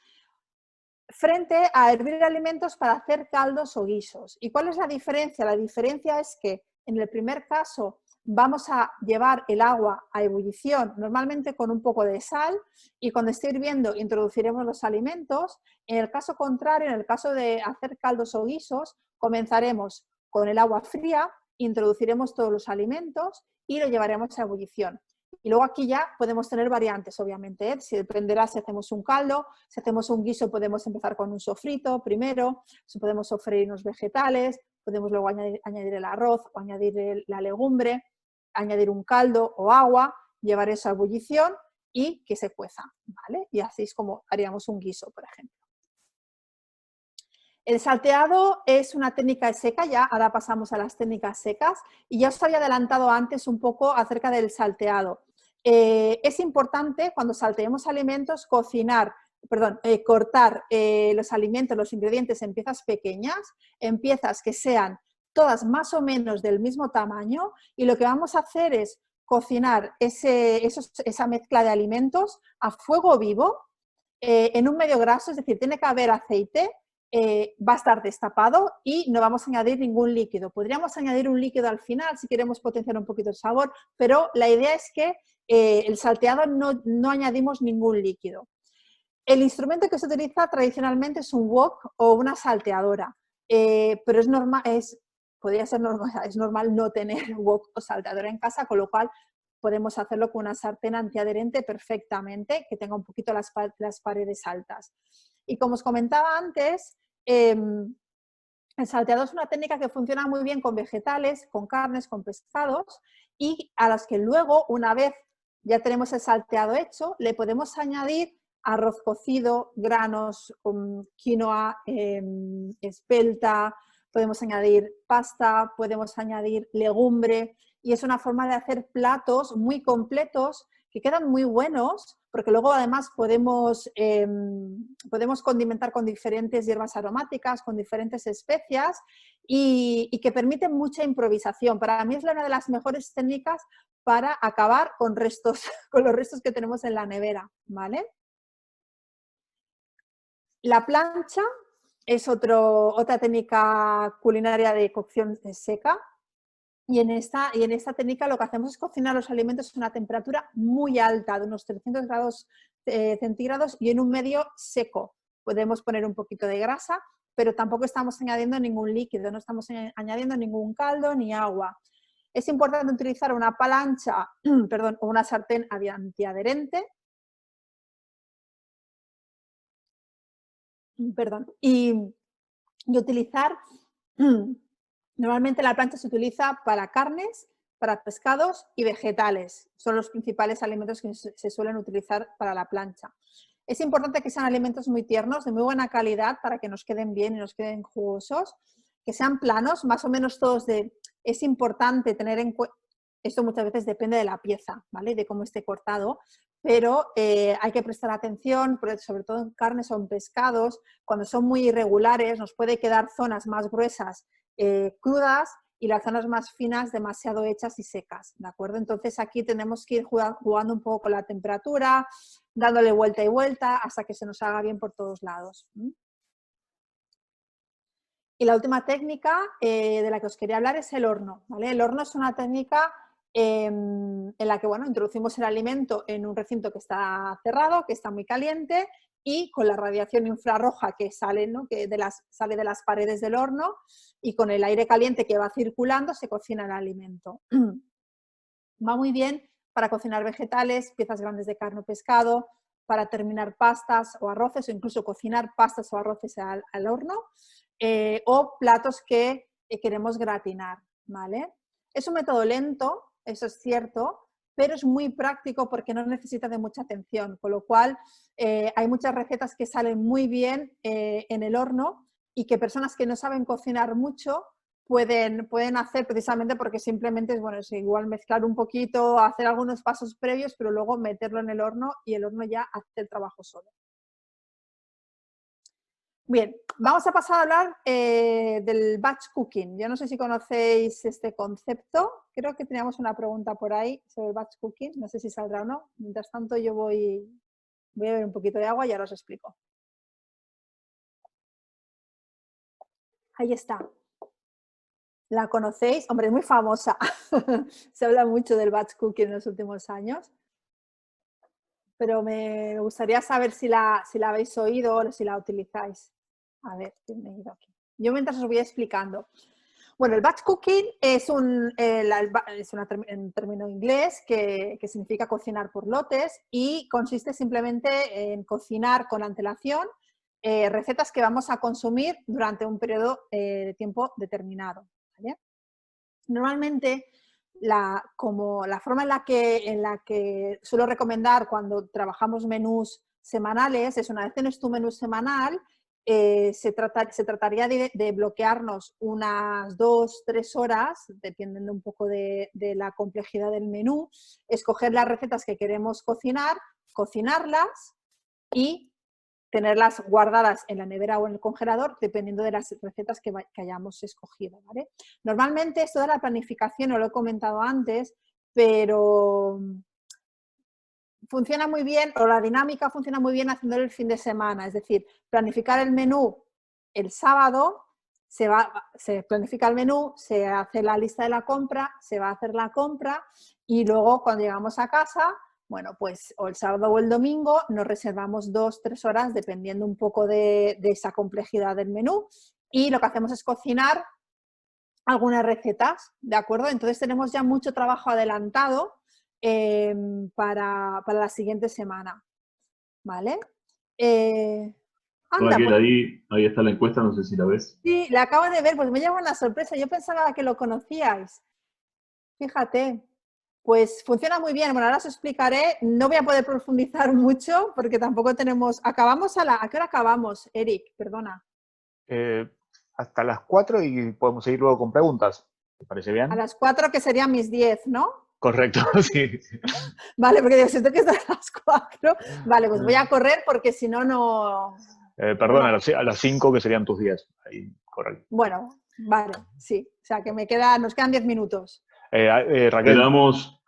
frente a hervir alimentos para hacer caldos o guisos. ¿Y cuál es la diferencia? La diferencia es que en el primer caso vamos a llevar el agua a ebullición, normalmente con un poco de sal, y cuando esté hirviendo introduciremos los alimentos. En el caso contrario, en el caso de hacer caldos o guisos, comenzaremos con el agua fría, introduciremos todos los alimentos y lo llevaremos a ebullición. Y luego aquí ya podemos tener variantes, obviamente, ¿eh? Si dependerá si hacemos un caldo, si hacemos un guiso podemos empezar con un sofrito primero, si podemos sofreír unos vegetales, podemos luego añadir el arroz o añadir la legumbre, añadir un caldo o agua, llevar eso a ebullición y que se cueza, ¿vale? Y así es como haríamos un guiso, por ejemplo. El salteado es una técnica seca, ya ahora pasamos a las técnicas secas, y ya os había adelantado antes un poco acerca del salteado. Es importante cuando salteemos alimentos cortar los alimentos, los ingredientes en piezas pequeñas, en piezas que sean todas más o menos del mismo tamaño, y lo que vamos a hacer es cocinar esa mezcla de alimentos a fuego vivo, en un medio graso, es decir, tiene que haber aceite, va a estar destapado y no vamos a añadir ningún líquido. Podríamos añadir un líquido al final si queremos potenciar un poquito el sabor, pero la idea es que el salteado no añadimos ningún líquido. El instrumento que se utiliza tradicionalmente es un wok o una salteadora, pero es normal no tener wok o salteadora en casa, con lo cual podemos hacerlo con una sartén antiadherente perfectamente, que tenga un poquito las paredes altas. Y como os comentaba antes, el salteado es una técnica que funciona muy bien con vegetales, con carnes, con pescados, y a las que luego, una vez ya tenemos el salteado hecho, le podemos añadir arroz cocido, granos, quinoa, espelta, podemos añadir pasta, podemos añadir legumbre, y es una forma de hacer platos muy completos que quedan muy buenos, porque luego además podemos condimentar con diferentes hierbas aromáticas, con diferentes especias, y que permiten mucha improvisación. Para mí es una de las mejores técnicas para acabar con los restos que tenemos en la nevera, ¿vale? La plancha es otra técnica culinaria de cocción seca. Y en esta técnica lo que hacemos es cocinar los alimentos a una temperatura muy alta, de unos 300 grados centígrados, y en un medio seco. Podemos poner un poquito de grasa, pero tampoco estamos añadiendo ningún líquido, no estamos añadiendo ningún caldo ni agua. Es importante utilizar una plancha, o una sartén antiadherente, y utilizar... Normalmente la plancha se utiliza para carnes, para pescados y vegetales. Son los principales alimentos que se suelen utilizar para la plancha. Es importante que sean alimentos muy tiernos, de muy buena calidad, para que nos queden bien y nos queden jugosos. Que sean planos, más o menos todos de... Es importante tener en cuenta... Esto muchas veces depende de la pieza, ¿vale? De cómo esté cortado, pero hay que prestar atención, sobre todo en carnes o en pescados. Cuando son muy irregulares nos puede quedar zonas más gruesas crudas y las zonas más finas demasiado hechas y secas, ¿de acuerdo? Entonces aquí tenemos que ir jugando un poco con la temperatura, dándole vuelta y vuelta hasta que se nos haga bien por todos lados. Y la última técnica de la que os quería hablar es el horno, ¿vale? El horno es una técnica en la que, bueno, introducimos el alimento en un recinto que está cerrado, que está muy caliente, y con la radiación infrarroja que sale, ¿no? Sale de las paredes del horno, y con el aire caliente que va circulando se cocina el alimento. Va muy bien para cocinar vegetales, piezas grandes de carne o pescado, para terminar pastas o arroces, o incluso cocinar pastas o arroces al horno, o platos que queremos gratinar, ¿vale? Es un método lento, eso es cierto, pero es muy práctico porque no necesita de mucha atención, con lo cual hay muchas recetas que salen muy bien en el horno, y que personas que no saben cocinar mucho pueden hacer, precisamente porque simplemente es igual mezclar un poquito, hacer algunos pasos previos, pero luego meterlo en el horno y el horno ya hace el trabajo solo. Bien, vamos a pasar a hablar del batch cooking. Yo no sé si conocéis este concepto. Creo que teníamos una pregunta por ahí sobre el batch cooking. No sé si saldrá o no. Mientras tanto yo voy a beber un poquito de agua y ahora os explico. Ahí está. ¿La conocéis? Hombre, es muy famosa. Se habla mucho del batch cooking en los últimos años. Pero me gustaría saber si la habéis oído o si la utilizáis. A ver, me he ido aquí. Yo mientras os voy explicando. Bueno, el batch cooking es un término inglés que significa cocinar por lotes, y consiste simplemente en cocinar con antelación recetas que vamos a consumir durante un periodo de tiempo determinado, ¿vale? Normalmente, la forma en la que suelo recomendar cuando trabajamos menús semanales es: una vez tienes tu menú semanal, se trataría de bloquearnos unas 2-3 horas, dependiendo un poco de la complejidad del menú, escoger las recetas que queremos cocinar, cocinarlas y tenerlas guardadas en la nevera o en el congelador, dependiendo de las recetas que hayamos escogido, ¿vale? Normalmente esto de la planificación, no lo he comentado antes, pero funciona muy bien, o la dinámica funciona muy bien haciéndolo el fin de semana, es decir, planificar el menú el sábado, se planifica el menú, se hace la lista de la compra, se va a hacer la compra y luego cuando llegamos a casa, bueno, pues o el sábado o el domingo nos reservamos 2-3 horas dependiendo un poco de esa complejidad del menú y lo que hacemos es cocinar algunas recetas, ¿de acuerdo? Entonces tenemos ya mucho trabajo adelantado para la siguiente semana, ¿vale? Anda, Raquel, pues, ahí está la encuesta, no sé si la ves. sí, la acabo de ver, pues me lleva una sorpresa, yo pensaba que lo conocíais, fíjate, pues funciona muy bien, bueno, ahora os explicaré, no voy a poder profundizar mucho porque tampoco tenemos, ¿a qué hora acabamos, Eric? Perdona. Hasta las 4 y podemos seguir luego con preguntas. ¿Te parece A bien? las 4 que serían mis 10, ¿no? Correcto, sí. Vale, porque digo, si tengo que estar a las 4, vale, pues voy a correr porque si no, no... Perdón, a las 5 que serían tus 10. Ahí, correcto. Bueno, vale, sí, o sea que nos quedan 10 minutos. Raquel,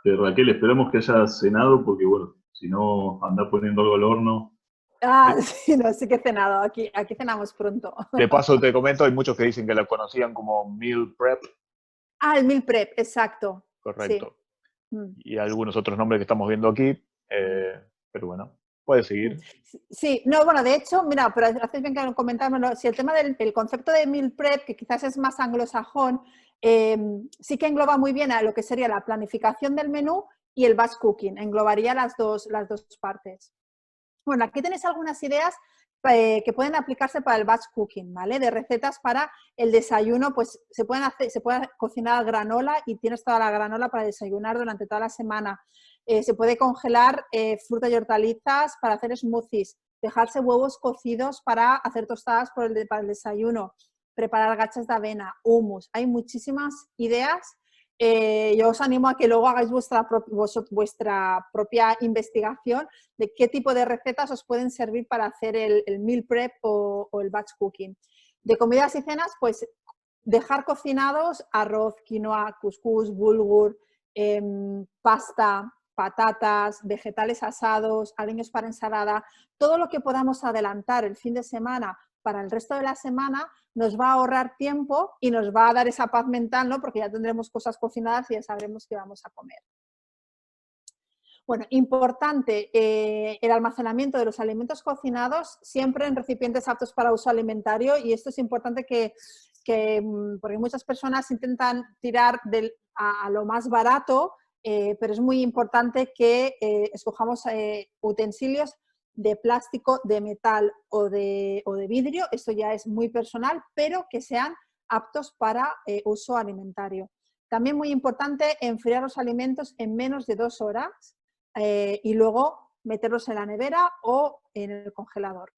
Raquel, esperamos que hayas cenado porque, bueno, si no, anda poniendo algo al horno. Ah, sí, no, sí que he cenado, aquí cenamos pronto. de paso te comento, hay muchos que dicen que la conocían como meal prep, Ah, el meal prep, exacto, sí. correcto. Y algunos otros nombres que estamos viendo aquí, pero bueno, puedes seguir. Sí, no, bueno, de hecho, mira, pero haces bien que comentármelo, si el tema del concepto de meal prep, que quizás es más anglosajón, sí que engloba muy bien a lo que sería la planificación del menú y el batch cooking, englobaría las dos partes. Bueno, aquí tenéis algunas ideas que pueden aplicarse para el batch cooking, ¿vale? De recetas para el desayuno, pues se puede cocinar granola y tienes toda la granola para desayunar durante toda la semana. Se puede congelar fruta y hortalizas para hacer smoothies, dejarse huevos cocidos para hacer tostadas para el desayuno, preparar gachas de avena, hummus. Hay muchísimas ideas. Yo os animo a que luego hagáis vuestra propia investigación de qué tipo de recetas os pueden servir para hacer el meal prep o el batch cooking. De comidas y cenas, pues dejar cocinados arroz, quinoa, cuscús, bulgur, pasta, patatas, vegetales asados, aliños para ensalada, todo lo que podamos adelantar el fin de semana para el resto de la semana nos va a ahorrar tiempo y nos va a dar esa paz mental, ¿no? Porque ya tendremos cosas cocinadas y ya sabremos qué vamos a comer. Bueno, importante, el almacenamiento de los alimentos cocinados siempre en recipientes aptos para uso alimentario y esto es importante porque muchas personas intentan tirar a lo más barato, pero es muy importante que escojamos utensilios de plástico, de metal o de vidrio, esto ya es muy personal, pero que sean aptos para uso alimentario. También muy importante enfriar los alimentos en menos de 2 horas y luego meterlos en la nevera o en el congelador.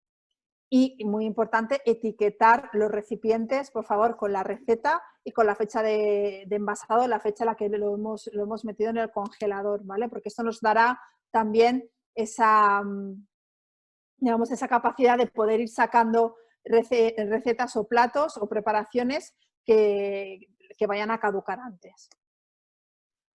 Y muy importante, etiquetar los recipientes, por favor, con la receta y con la fecha de envasado, la fecha en la que lo hemos metido en el congelador, ¿vale? Porque esto nos dará también esa capacidad de poder ir sacando recetas o platos o preparaciones que vayan a caducar antes.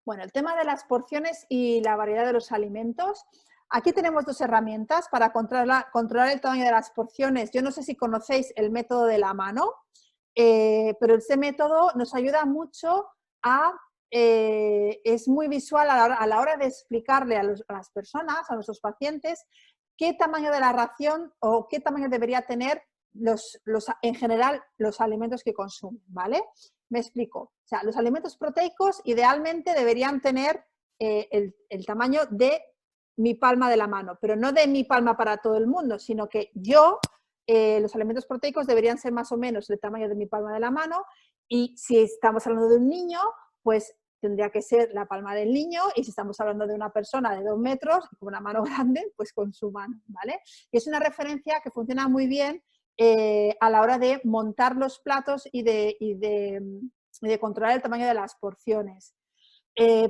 Bueno, el tema de las porciones y la variedad de los alimentos. Aquí tenemos 2 herramientas para controlar el tamaño de las porciones. Yo no sé si conocéis el método de la mano, pero este método nos ayuda mucho es muy visual a la hora de explicarle a las personas, a nuestros pacientes, qué tamaño de la ración o qué tamaño debería tener en general los alimentos que consumen, ¿vale? Me explico. O sea, los alimentos proteicos idealmente deberían tener el tamaño de mi palma de la mano, pero no de mi palma para todo el mundo, sino que los alimentos proteicos deberían ser más o menos el tamaño de mi palma de la mano y si estamos hablando de un niño, pues tendría que ser la palma del niño y si estamos hablando de una persona de 2 metros con una mano grande, pues con su mano, ¿vale? Y es una referencia que funciona muy bien a la hora de montar los platos y de controlar el tamaño de las porciones.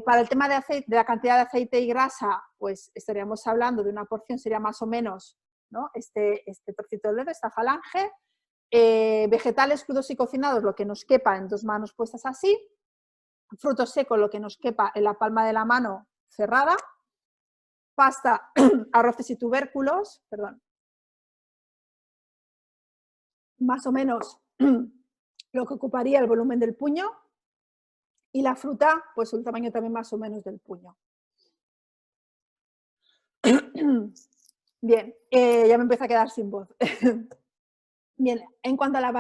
Para el tema de la cantidad de aceite y grasa, pues estaríamos hablando de una porción, sería más o menos, ¿no? este trocito de dedo, esta falange. Vegetales crudos y cocinados, lo que nos quepa en 2 manos puestas así. Frutos secos, lo que nos quepa en la palma de la mano cerrada. Pasta, arroces y tubérculos, perdón. Más o menos lo que ocuparía el volumen del puño. Y la fruta, pues un tamaño también más o menos del puño. Bien, ya me empieza a quedar sin voz. Bien, en cuanto a la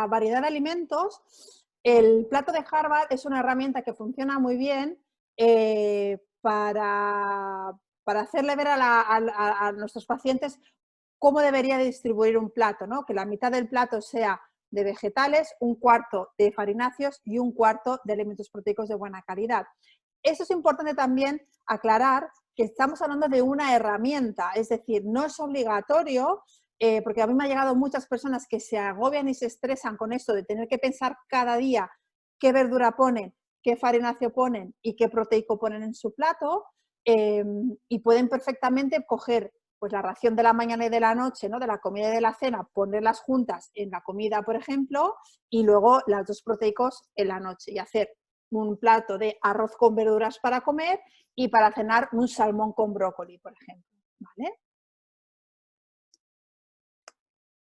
variedad de alimentos, el plato de Harvard es una herramienta que funciona muy bien para hacerle ver a nuestros pacientes cómo debería distribuir un plato, ¿no? Que la mitad del plato sea de vegetales, 1/4 de farináceos y 1/4 de elementos proteicos de buena calidad. Eso es importante también aclarar que estamos hablando de una herramienta, es decir, no es obligatorio, porque a mí me ha llegado muchas personas que se agobian y se estresan con esto de tener que pensar cada día qué verdura ponen, qué farináceo ponen y qué proteico ponen en su plato, y pueden perfectamente coger pues la ración de la mañana y de la noche, ¿no? De la comida y de la cena, ponerlas juntas en la comida, por ejemplo, y luego las 2 proteicos en la noche y hacer un plato de arroz con verduras para comer y para cenar un salmón con brócoli, por ejemplo, ¿vale?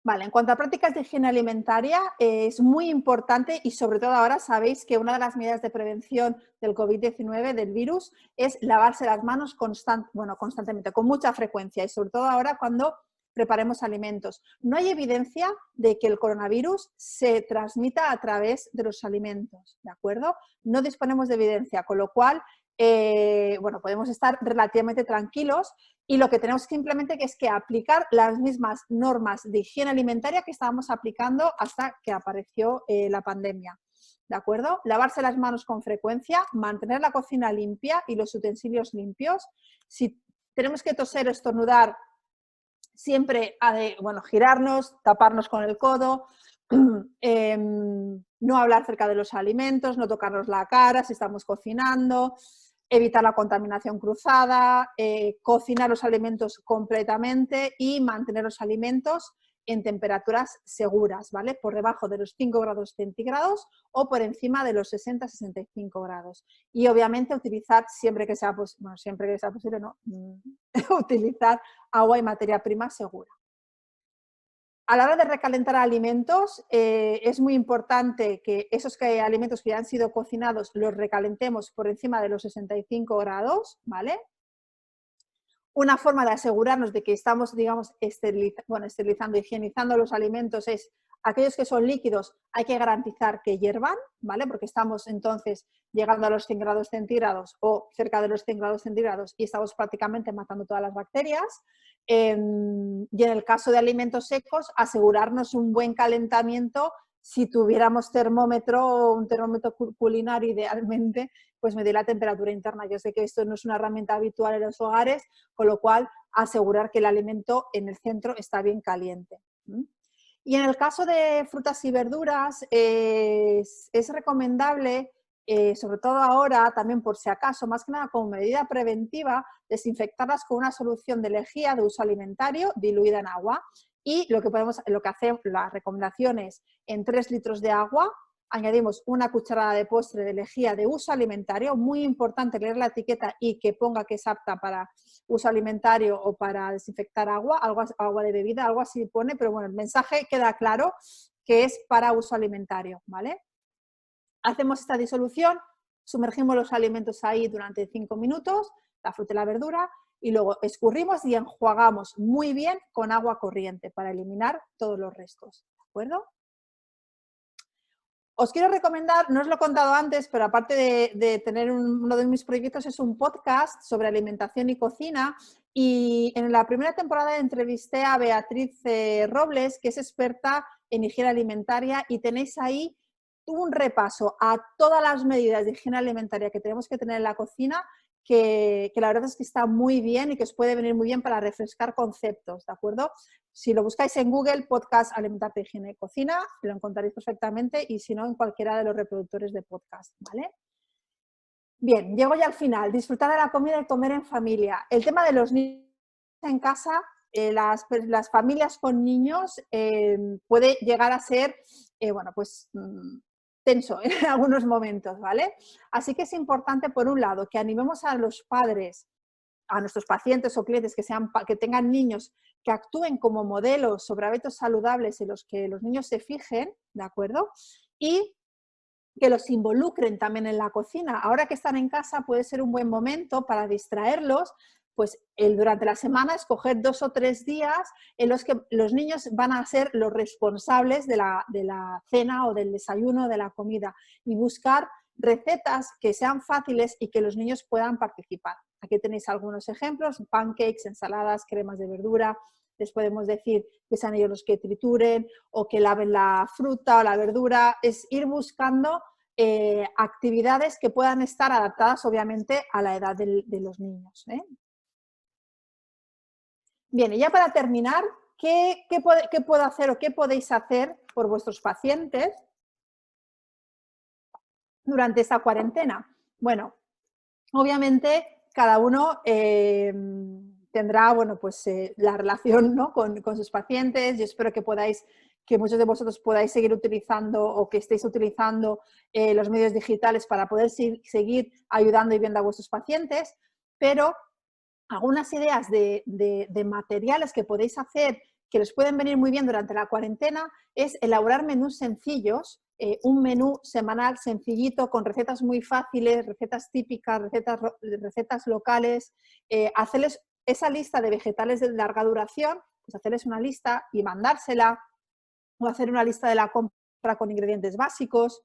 Vale, en cuanto a prácticas de higiene alimentaria, es muy importante y sobre todo ahora sabéis que una de las medidas de prevención del COVID-19, del virus, es lavarse las manos constantemente, con mucha frecuencia y sobre todo ahora cuando preparemos alimentos. No hay evidencia de que el coronavirus se transmita a través de los alimentos, ¿de acuerdo? No disponemos de evidencia, con lo cual, podemos estar relativamente tranquilos. Y lo que tenemos simplemente es que aplicar las mismas normas de higiene alimentaria que estábamos aplicando hasta que apareció la pandemia, ¿de acuerdo? Lavarse las manos con frecuencia, mantener la cocina limpia y los utensilios limpios. Si tenemos que toser o estornudar, siempre girarnos, taparnos con el codo, no hablar cerca de los alimentos, no tocarnos la cara si estamos cocinando, evitar la contaminación cruzada, cocinar los alimentos completamente y mantener los alimentos en temperaturas seguras, ¿vale? Por debajo de los 5 grados centígrados o por encima de los 60-65 grados. Y obviamente utilizar, siempre que sea posible, no, utilizar agua y materia prima segura. A la hora de recalentar alimentos, es muy importante que esos alimentos que ya han sido cocinados los recalentemos por encima de los 65 grados, ¿vale? Una forma de asegurarnos de que estamos, digamos, esterilizando, higienizando los alimentos es aquellos que son líquidos, hay que garantizar que hiervan, ¿vale? Porque estamos entonces llegando a los 100 grados centígrados o cerca de los 100 grados centígrados y estamos prácticamente matando todas las bacterias. Y en el caso de alimentos secos, asegurarnos un buen calentamiento. Si tuviéramos un termómetro culinario idealmente, pues medir la temperatura interna. Yo sé que esto no es una herramienta habitual en los hogares, con lo cual asegurar que el alimento en el centro está bien caliente. Y en el caso de frutas y verduras, es recomendable, sobre todo ahora, también por si acaso, más que nada como medida preventiva, desinfectarlas con una solución de lejía de uso alimentario diluida en agua. Y lo que hacemos, las recomendaciones, en 3 litros de agua añadimos una cucharada de postre de lejía de uso alimentario. Muy importante leer la etiqueta y que ponga que es apta para uso alimentario o para desinfectar agua, agua de bebida, algo así pone, pero bueno, el mensaje queda claro que es para uso alimentario, ¿vale? Hacemos esta disolución, sumergimos los alimentos ahí durante 5 minutos, la fruta y la verdura, y luego escurrimos y enjuagamos muy bien con agua corriente para eliminar todos los restos, ¿de acuerdo? Os quiero recomendar, no os lo he contado antes, pero aparte de tener uno de mis proyectos es un podcast sobre alimentación y cocina, y en la primera temporada entrevisté a Beatriz Robles, que es experta en higiene alimentaria, y tenéis ahí un repaso a todas las medidas de higiene alimentaria que tenemos que tener en la cocina, que la verdad es que está muy bien y que os puede venir muy bien para refrescar conceptos, ¿de acuerdo? Si lo buscáis en Google, podcast Alimentarte, Higiene y Cocina, lo encontraréis perfectamente, y si no, en cualquiera de los reproductores de podcast, ¿vale? Bien, llego ya al final. Disfrutar de la comida y comer en familia. El tema de los niños en casa, las familias con niños puede llegar a ser, bueno, pues tenso en algunos momentos, ¿vale? Así que es importante, por un lado, que animemos a los padres, a nuestros pacientes o clientes que tengan niños, que actúen como modelos sobre hábitos saludables en los que los niños se fijen, ¿de acuerdo? Y que los involucren también en la cocina. Ahora que están en casa puede ser un buen momento para distraerlos, pues durante la semana escoger 2 o 3 días en los que los niños van a ser los responsables de la cena o del desayuno, de la comida, y buscar recetas que sean fáciles y que los niños puedan participar. Aquí tenéis algunos ejemplos: pancakes, ensaladas, cremas de verdura. Les podemos decir que sean ellos los que trituren o que laven la fruta o la verdura. Es ir buscando actividades que puedan estar adaptadas, obviamente, a la edad de los niños, ¿eh? Bien, y ya para terminar, ¿qué puedo hacer o qué podéis hacer por vuestros pacientes durante esta cuarentena? Bueno, obviamente cada uno tendrá, bueno, pues, la relación, ¿no?, con sus pacientes. Yo espero que muchos de vosotros podáis seguir utilizando o que estéis utilizando los medios digitales para poder seguir ayudando y viendo a vuestros pacientes, pero algunas ideas de materiales que podéis hacer que les pueden venir muy bien durante la cuarentena es elaborar menús sencillos, un menú semanal sencillito con recetas muy fáciles, recetas típicas, recetas locales, hacerles esa lista de vegetales de larga duración, pues hacerles una lista y mandársela, o hacer una lista de la compra con ingredientes básicos.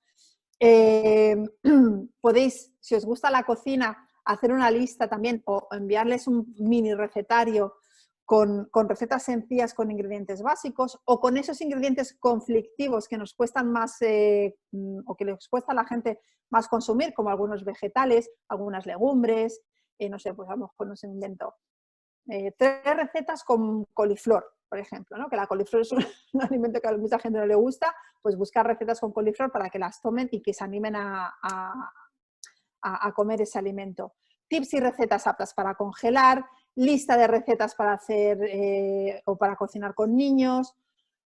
Podéis, si os gusta la cocina, hacer una lista también o enviarles un mini recetario con recetas sencillas con ingredientes básicos, o con esos ingredientes conflictivos que nos cuestan más o que les cuesta a la gente más consumir, como algunos vegetales, algunas legumbres, no sé, pues a lo mejor no se invento. 3 recetas con coliflor, por ejemplo, ¿no? Que la coliflor es un alimento que a mucha gente no le gusta, pues buscar recetas con coliflor para que las tomen y que se animen a comer ese alimento. Tips y recetas aptas para congelar, lista de recetas para hacer o para cocinar con niños.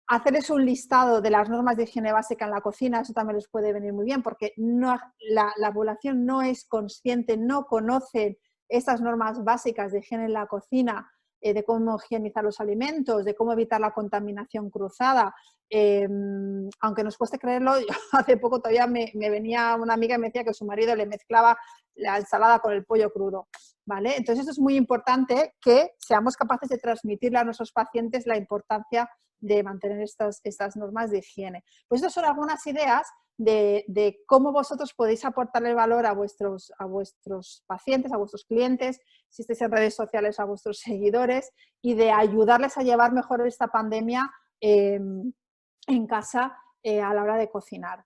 Hacerles un listado de las normas de higiene básica en la cocina, eso también les puede venir muy bien, porque la población no es consciente, no conoce estas normas básicas de higiene en la cocina, de cómo higienizar los alimentos, de cómo evitar la contaminación cruzada. Aunque nos cueste creerlo, hace poco todavía me venía una amiga y me decía que su marido le mezclaba la ensalada con el pollo crudo, ¿vale? Entonces esto es muy importante, que seamos capaces de transmitirle a nuestros pacientes la importancia de mantener estas normas de higiene. Pues estas son algunas ideas de cómo vosotros podéis aportarle valor a vuestros pacientes, a vuestros clientes, si estáis en redes sociales, a vuestros seguidores, y de ayudarles a llevar mejor esta pandemia en casa a la hora de cocinar.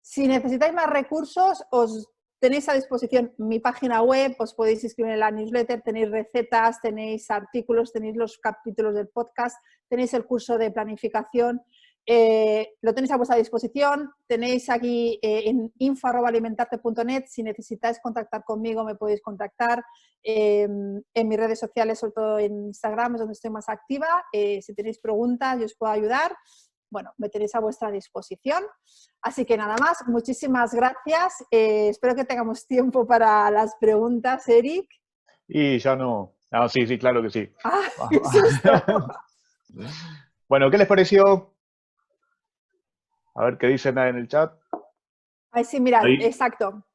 Si necesitáis más recursos, os tenéis a disposición mi página web, os podéis inscribir en la newsletter, tenéis recetas, tenéis artículos, tenéis los capítulos del podcast, tenéis el curso de planificación, lo tenéis a vuestra disposición. Tenéis aquí en info@alimentarte.net, si necesitáis contactar conmigo me podéis contactar. En mis redes sociales, sobre todo en Instagram, es donde estoy más activa. Si tenéis preguntas, yo os puedo ayudar. Bueno, me tenéis a vuestra disposición. Así que nada más, muchísimas gracias. Espero que tengamos tiempo para las preguntas, Eric. Y ya no. Ah, sí, sí, claro que sí. ¡Ah, qué susto! Bueno, ¿qué les pareció? A ver qué dicen en el chat. Ay, sí, mirad, Ahí, exacto.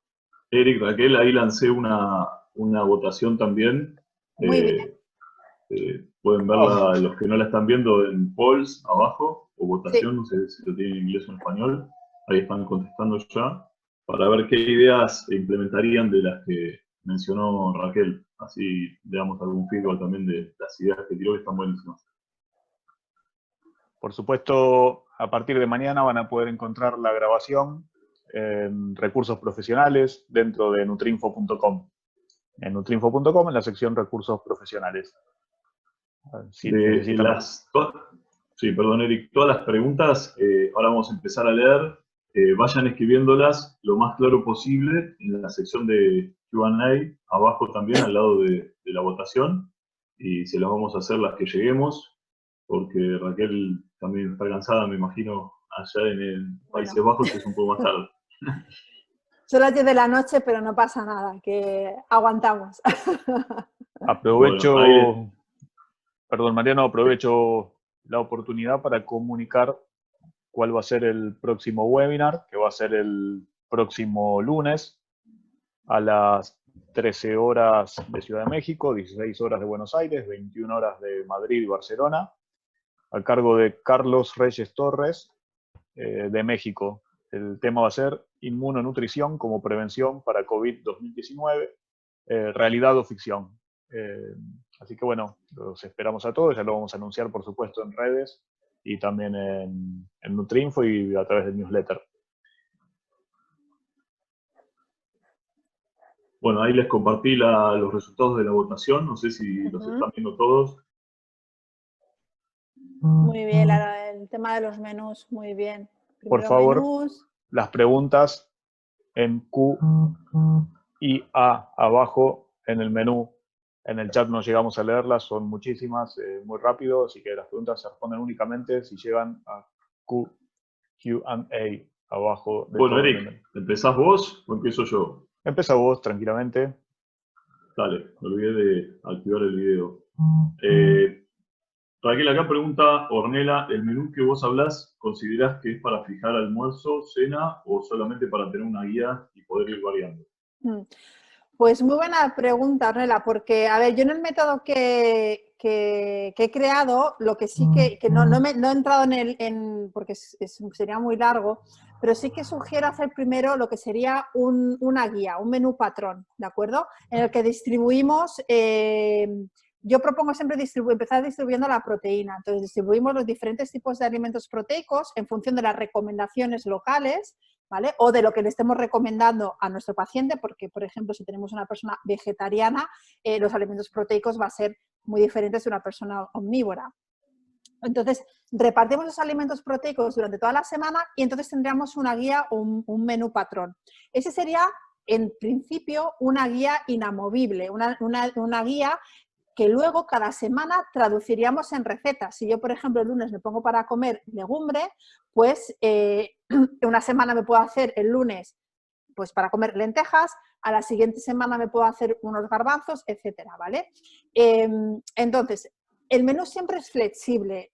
Eric, Raquel, ahí lancé una votación también. Muy bien. Pueden verla los que no la están viendo en polls abajo, o votación, Sí. no sé si lo tienen en inglés o en español. Ahí están contestando ya, para ver qué ideas implementarían de las que mencionó Raquel. Así le damos algún feedback también de las ideas que tiró, que están buenísimas. Por supuesto, a partir de mañana van a poder encontrar la grabación en recursos profesionales dentro de nutrinfo.com. en nutrinfo.com en la sección recursos profesionales. Si De necesitan... Sí, perdón, Eric. Todas las preguntas, ahora vamos a empezar a leer. Vayan escribiéndolas lo más claro posible en la sección de Q&A, abajo también, al lado de la votación. Y se las vamos a hacer las que lleguemos, porque Raquel también está cansada, me imagino, allá en el Países Bajos es un poco más tarde. Son las 10 de la noche, pero no pasa nada, que aguantamos. Aprovecho, Bueno, perdón Mariano, aprovecho la oportunidad para comunicar cuál va a ser el próximo webinar, que va a ser el próximo lunes a las 13 horas de Ciudad de México, 16 horas de Buenos Aires, 21 horas de Madrid y Barcelona, a cargo de Carlos Reyes Torres, de México. El tema va a ser inmunonutrición como prevención para COVID-2019, realidad o ficción. Así que bueno, los esperamos a todos, ya lo vamos a anunciar por supuesto en redes y también en Nutrinfo y a través del newsletter. Bueno, ahí les compartí los resultados de la votación, no sé si los están viendo todos. Muy bien, el tema de los menús, muy bien. Por favor, las preguntas en Q y A abajo en el menú. En el chat no llegamos a leerlas, son muchísimas, muy rápido, así que las preguntas se responden únicamente si llegan a Q&A abajo de bueno, todo. Eric, ¿empezás vos o empiezo yo? Empieza vos, tranquilamente. Dale, me olvidé de activar el video. Raquel, acá pregunta Ornella, ¿el menú que vos hablás considerás que es para fijar almuerzo, cena o solamente para tener una guía y poder ir variando? Pues muy buena pregunta, Ornella, porque, a ver, yo en el método que he creado, lo que sí que no he entrado porque sería muy largo, pero sí que sugiero hacer primero lo que sería una guía, un menú patrón, ¿de acuerdo? En el que distribuimos, yo propongo siempre empezar distribuyendo la proteína, entonces distribuimos los diferentes tipos de alimentos proteicos en función de las recomendaciones locales, ¿vale? O de lo que le estemos recomendando a nuestro paciente, porque, por ejemplo, si tenemos una persona vegetariana, los alimentos proteicos va a ser muy diferentes de una persona omnívora. Entonces, repartimos los alimentos proteicos durante toda la semana y entonces tendríamos una guía o un menú patrón. Ese sería, en principio, una guía inamovible, una guía que luego cada semana traduciríamos en recetas. Si yo, por ejemplo, el lunes me pongo para comer legumbre, pues una semana me puedo hacer el lunes pues para comer lentejas, a la siguiente semana me puedo hacer unos garbanzos, etcétera, ¿vale? Entonces, el menú siempre es flexible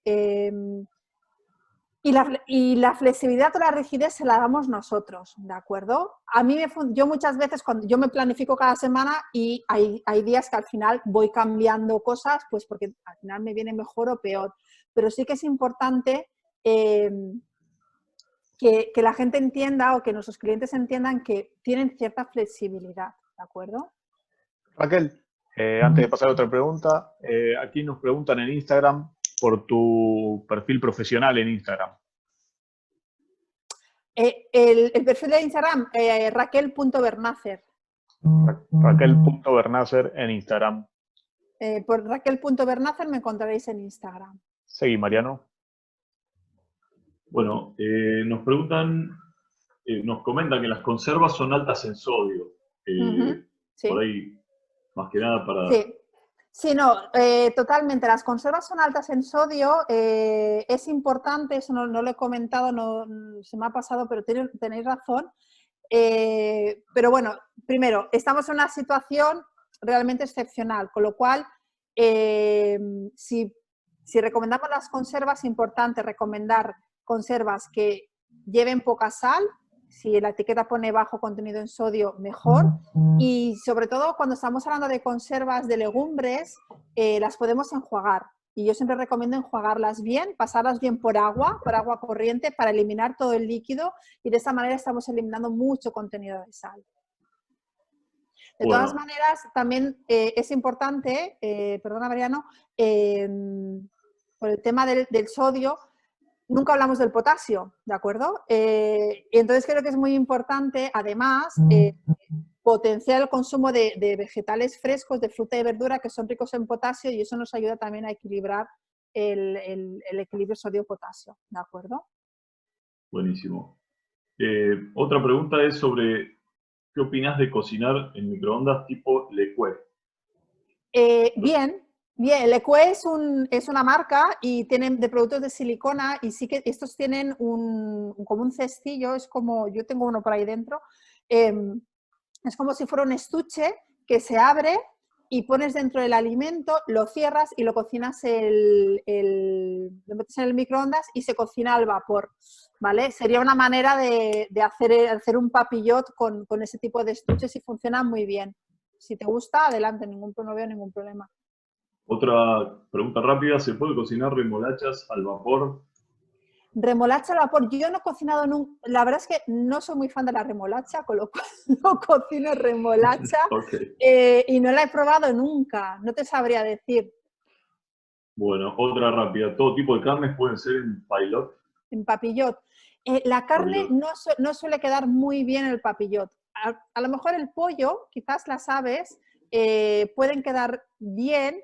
y la flexibilidad o la rigidez se la damos nosotros, ¿de acuerdo? A mí yo muchas veces cuando yo me planifico cada semana y hay días que al final voy cambiando cosas, pues porque al final me viene mejor o peor, pero sí que es importante que la gente entienda o que nuestros clientes entiendan que tienen cierta flexibilidad, ¿de acuerdo? Raquel, antes de pasar a otra pregunta, aquí nos preguntan en Instagram por tu perfil profesional en Instagram. El perfil de Instagram, Raquel.Bernácer. Raquel.Bernácer en Instagram. Por Raquel.Bernácer me encontraréis en Instagram. Seguí, Mariano. Bueno, nos preguntan, nos comentan que las conservas son altas en sodio. Sí. Por ahí, más que nada para... Sí, no, totalmente. Las conservas son altas en sodio. Es importante, eso no lo he comentado, se me ha pasado, pero tenéis razón. Pero bueno, primero, estamos en una situación realmente excepcional, con lo cual, si recomendamos las conservas, es importante recomendar conservas que lleven poca sal. Si la etiqueta pone bajo contenido en sodio, mejor. Y sobre todo cuando estamos hablando de conservas de legumbres, las podemos enjuagar. Y yo siempre recomiendo enjuagarlas bien, pasarlas bien por agua corriente para eliminar todo el líquido y de esta manera estamos eliminando mucho contenido de sal. De todas maneras, también es importante, perdona Mariano, por el tema del sodio, nunca hablamos del potasio, ¿de acuerdo? Y entonces creo que es muy importante, además, potenciar el consumo de vegetales frescos, de fruta y verdura que son ricos en potasio y eso nos ayuda también a equilibrar el equilibrio sodio-potasio, ¿de acuerdo? Buenísimo. Otra pregunta es sobre ¿qué opinas de cocinar en microondas tipo Le Cue? Bien. Lecue es una marca y tienen de productos de silicona y sí que estos tienen como un cestillo, es como, yo tengo uno por ahí dentro, es como si fuera un estuche que se abre y pones dentro del alimento, lo cierras y lo cocinas, lo metes en el microondas y se cocina al vapor, ¿vale? Sería una manera de hacer un papillot con ese tipo de estuches y funciona muy bien. Si te gusta, adelante, no veo ningún problema. Otra pregunta rápida, ¿se puede cocinar remolachas al vapor? Remolacha al vapor, yo no he cocinado nunca, la verdad es que no soy muy fan de la remolacha, con lo cual no cocino remolacha Okay. Y no la he probado nunca, no te sabría decir. Bueno, otra rápida, ¿todo tipo de carnes pueden ser en pilot? En papillot. La carne Papillot. no suele quedar muy bien en el papillot. A lo mejor el pollo, quizás las aves, pueden quedar bien,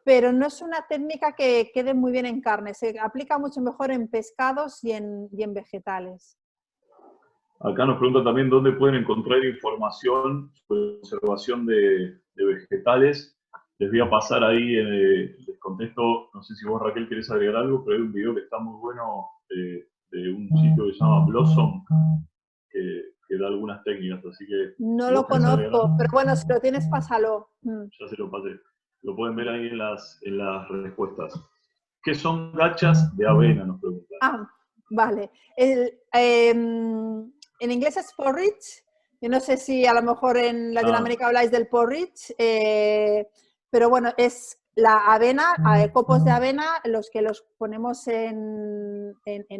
pero no es una técnica que quede muy bien en carne. Se aplica mucho mejor en pescados y en vegetales. Acá nos preguntan también dónde pueden encontrar información sobre conservación de vegetales. Les voy a pasar ahí, les contesto, no sé si vos Raquel querés agregar algo, pero hay un video que está muy bueno de un sitio que se llama Blossom, que da algunas técnicas, así que... No si lo vos querés agregar conozco, algo, pero bueno, si lo tienes, pásalo. ya se lo pasé. Lo pueden ver ahí en las respuestas. ¿Qué son gachas de avena? Nos preguntan. Ah, vale. En inglés es porridge. Yo no sé si a lo mejor en Latinoamérica habláis del porridge, pero bueno, es la avena, copos de avena, los que los ponemos en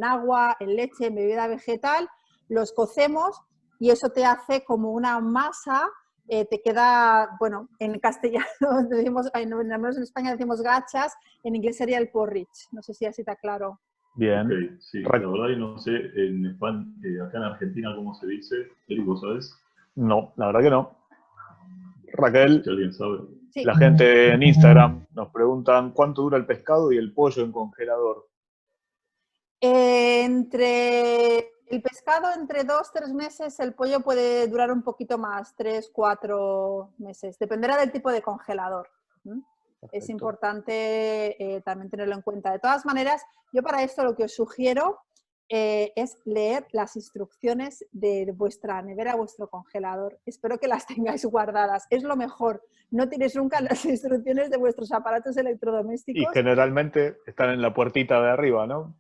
agua, en leche, en bebida vegetal, los cocemos y eso te hace como una masa, te queda, bueno, en castellano decimos, en España decimos gachas, en inglés sería el porridge. No sé si así está claro. Bien. Ok, sí, la verdad y no sé en España, acá en Argentina cómo se dice. Eric, ¿vos sabés? No, la verdad que no. Raquel, Si alguien sabe. Sí. la gente en Instagram nos preguntan cuánto dura el pescado y el pollo en congelador. Entre el pescado, entre 2-3 meses, el pollo puede durar un poquito más, 3-4 meses. Dependerá del tipo de congelador. Es importante también tenerlo en cuenta. De todas maneras, yo para esto lo que os sugiero es leer las instrucciones de vuestra nevera, vuestro congelador. Espero que las tengáis guardadas. Es lo mejor. No tienes nunca las instrucciones de vuestros aparatos electrodomésticos. Y generalmente están en la puertita de arriba, ¿no?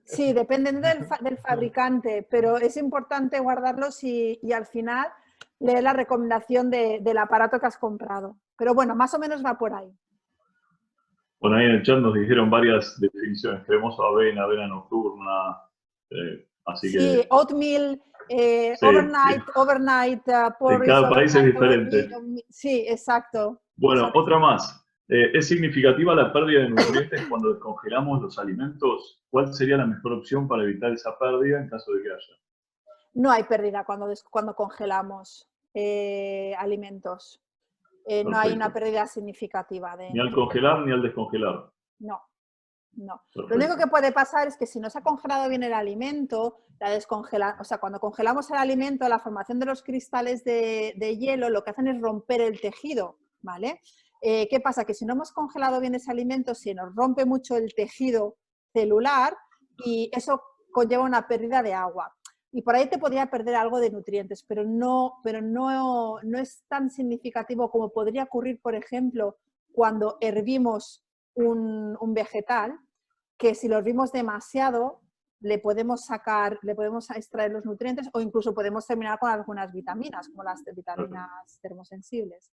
Sí, dependiendo del fabricante, pero es importante guardarlos y al final leer la recomendación del aparato que has comprado. Pero bueno, más o menos va por ahí. Bueno, ahí en el chat nos dijeron varias definiciones. Cremoso avena, avena nocturna, así Sí, que... oatmeal, Sí, overnight en porridge, cada país es overnight diferente. oatmeal. Sí, exacto. Bueno, Exacto. otra más. ¿Es significativa la pérdida de nutrientes cuando descongelamos los alimentos? ¿Cuál sería la mejor opción para evitar esa pérdida en caso de que haya? No hay pérdida cuando congelamos alimentos. No hay una pérdida significativa de Ni al nutrientes. congelar ni al descongelar. No. No. Perfecto. Lo único que puede pasar es que si no se ha congelado bien el alimento, o sea, cuando congelamos el alimento, la formación de los cristales de hielo lo que hacen es romper el tejido, ¿vale? ¿Qué pasa? Que si no hemos congelado bien ese alimento, se nos rompe mucho el tejido celular y eso conlleva una pérdida de agua. Y por ahí te podría perder algo de nutrientes, pero no es tan significativo como podría ocurrir, por ejemplo, cuando hervimos un vegetal, que si lo hervimos demasiado le podemos extraer los nutrientes o incluso podemos terminar con algunas vitaminas, como las vitaminas termosensibles.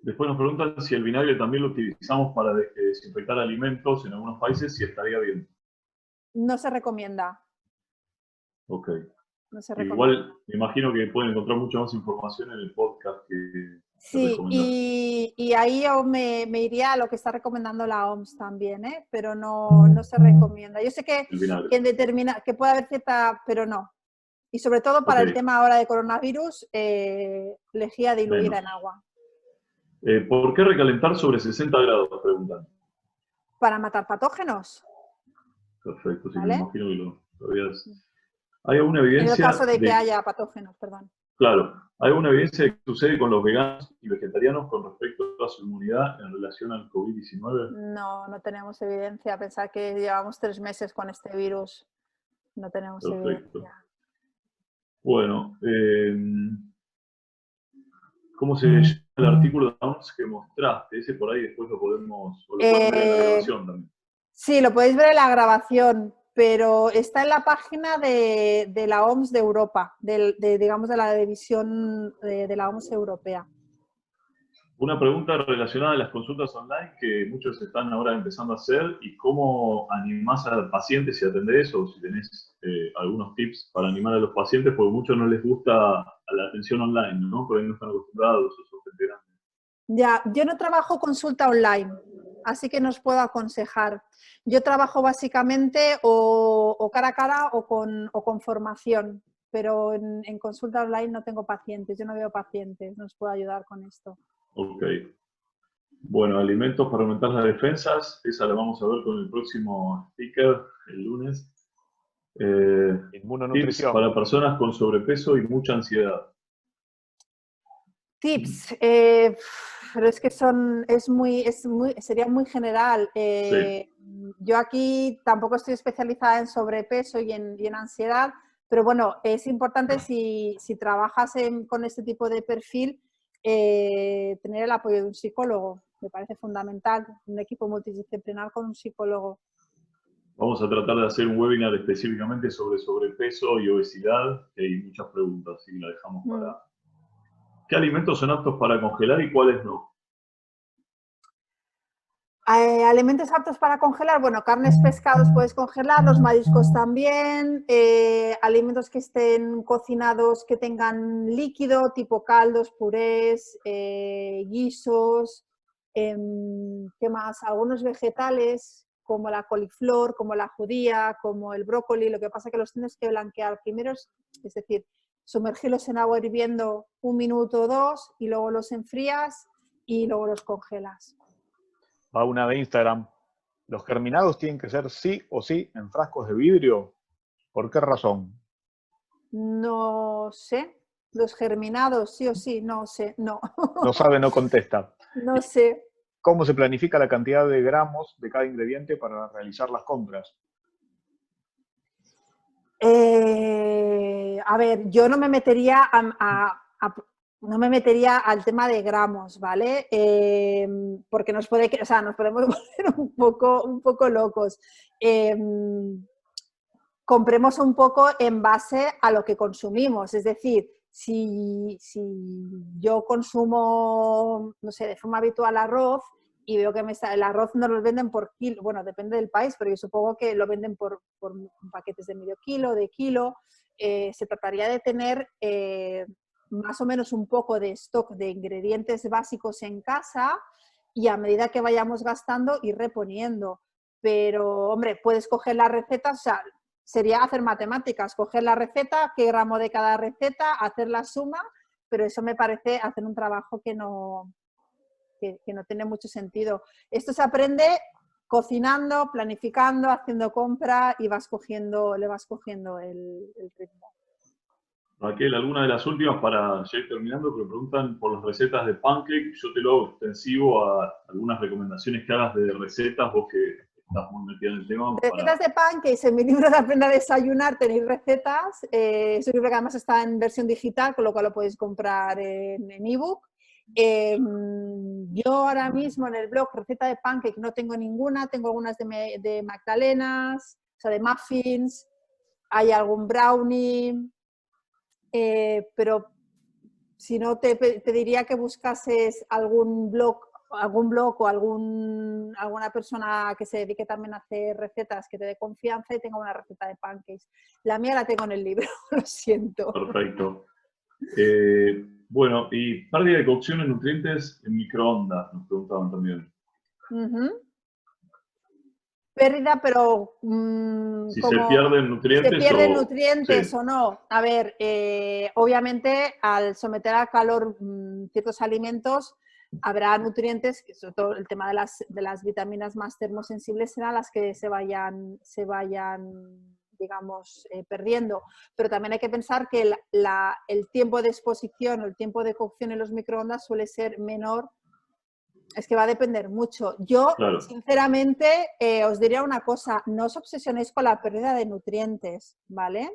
Después nos preguntan si el vinagre también lo utilizamos para desinfectar alimentos en algunos países, si estaría bien. No se recomienda. Ok. No se recomienda. Igual me imagino que pueden encontrar mucha más información en el podcast que sí, y ahí yo me iría a lo que está recomendando la OMS también, pero no se recomienda. Yo sé que puede haber cierta, pero no. Y sobre todo para el Ok. tema ahora de coronavirus, lejía diluida Menos. en agua. ¿Por qué recalentar sobre 60 grados? Preguntan. Para matar patógenos, Perfecto, sí, me ¿vale? imagino que lo habías. ¿Hay alguna En el caso evidencia de que de, haya patógenos, perdón. claro, hay alguna evidencia de que sucede con los veganos y vegetarianos con respecto a su inmunidad en relación al COVID-19? No, no tenemos evidencia. Pensar que llevamos 3 meses con este virus, no tenemos Perfecto. evidencia. Bueno, ¿cómo se llama el artículo de OMS que mostraste? Ese por ahí después lo podemos, o lo pueden ver en la grabación también. Sí, lo podéis ver en la grabación, pero está en la página de la OMS de Europa, digamos de la división de la OMS europea. Una pregunta relacionada a las consultas online que muchos están ahora empezando a hacer y cómo animás a pacientes y atendés, o si tenés algunos tips para animar a los pacientes, porque a muchos no les gusta la atención online, ¿no? Porque no están acostumbrados o son gente grande. Ya, yo no trabajo consulta online, así que no os puedo aconsejar. Yo trabajo básicamente o cara a cara o con formación, pero en consulta online no tengo pacientes, yo no veo pacientes, no os puedo ayudar con esto. Ok. Bueno, alimentos para aumentar las defensas, esa la vamos a ver con el próximo speaker el lunes. Tips Inmunonutrición. para personas con sobrepeso y mucha ansiedad. Tips, pero es que sería muy general. Sí. Yo aquí tampoco estoy especializada en sobrepeso y en ansiedad, pero bueno, es importante si trabajas con este tipo de perfil, tener el apoyo de un psicólogo. Me parece fundamental, un equipo multidisciplinar con un psicólogo. Vamos a tratar de hacer un webinar específicamente sobre sobrepeso y obesidad, que hay muchas preguntas, así que la dejamos para... Mm. ¿Qué alimentos son aptos para congelar y cuáles no? Alimentos aptos para congelar, bueno, carnes, pescados puedes congelar, los mariscos también, alimentos que estén cocinados, que tengan líquido, tipo caldos, purés, guisos, ¿qué más? Algunos vegetales, como la coliflor, como la judía, como el brócoli, lo que pasa es que los tienes que blanquear primero, es decir, sumergirlos en agua hirviendo 1 minuto o 2 y luego los enfrías y luego los congelas. Va una de Instagram. ¿Los germinados tienen que ser sí o sí en frascos de vidrio? ¿Por qué razón? No sé. Los germinados, sí o sí, no sé, no. No sabe, no contesta. No sé. ¿Cómo se planifica la cantidad de gramos de cada ingrediente para realizar las compras? A ver, yo no me metería no me metería al tema de gramos, ¿vale? Porque nos podemos poner un poco locos. Compremos un poco en base a lo que consumimos, es decir, si yo consumo, no sé, de forma habitual arroz y veo que el arroz no lo venden por kilo, bueno, depende del país, pero yo supongo que lo venden por paquetes de medio kilo, de kilo, se trataría de tener más o menos un poco de stock de ingredientes básicos en casa y a medida que vayamos gastando ir reponiendo. Pero, hombre, puedes coger las recetas, o sea, sería hacer matemáticas, coger la receta, qué gramo de cada receta, hacer la suma, pero eso me parece hacer un trabajo que no tiene mucho sentido. Esto se aprende cocinando, planificando, haciendo compra y le vas cogiendo el ritmo. Raquel, alguna de las últimas para ya ir terminando, pero preguntan por las recetas de pancake. Yo te lo hago extensivo a algunas recomendaciones que hagas de recetas, vos que estás muy metida en el tema. Recetas de pancakes, en mi libro de Aprender a Desayunar tenéis recetas. Es un libro que además está en versión digital, con lo cual lo podéis comprar en ebook. Yo ahora mismo en el blog receta de pancake no tengo ninguna, tengo algunas de magdalenas, o sea, de muffins, hay algún brownie, pero si no te diría que buscases algún blog o alguna persona que se dedique también a hacer recetas que te dé confianza y tenga una receta de pancakes. La mía la tengo en el libro, lo siento. Perfecto. Bueno, y pérdida de cocción en nutrientes en microondas, nos preguntaban también. pérdida, pero Si se como pierden se nutrientes pierden o... nutrientes Sí, o no. A ver, obviamente al someter a calor ciertos alimentos habrá nutrientes, que sobre todo el tema de las vitaminas más termosensibles serán las que se vayan digamos, perdiendo. Pero también hay que pensar que el tiempo de exposición o el tiempo de cocción en los microondas suele ser menor. Es que va a depender mucho. Yo, claro. sinceramente, os diría una cosa, no os obsesionéis con la pérdida de nutrientes, ¿vale?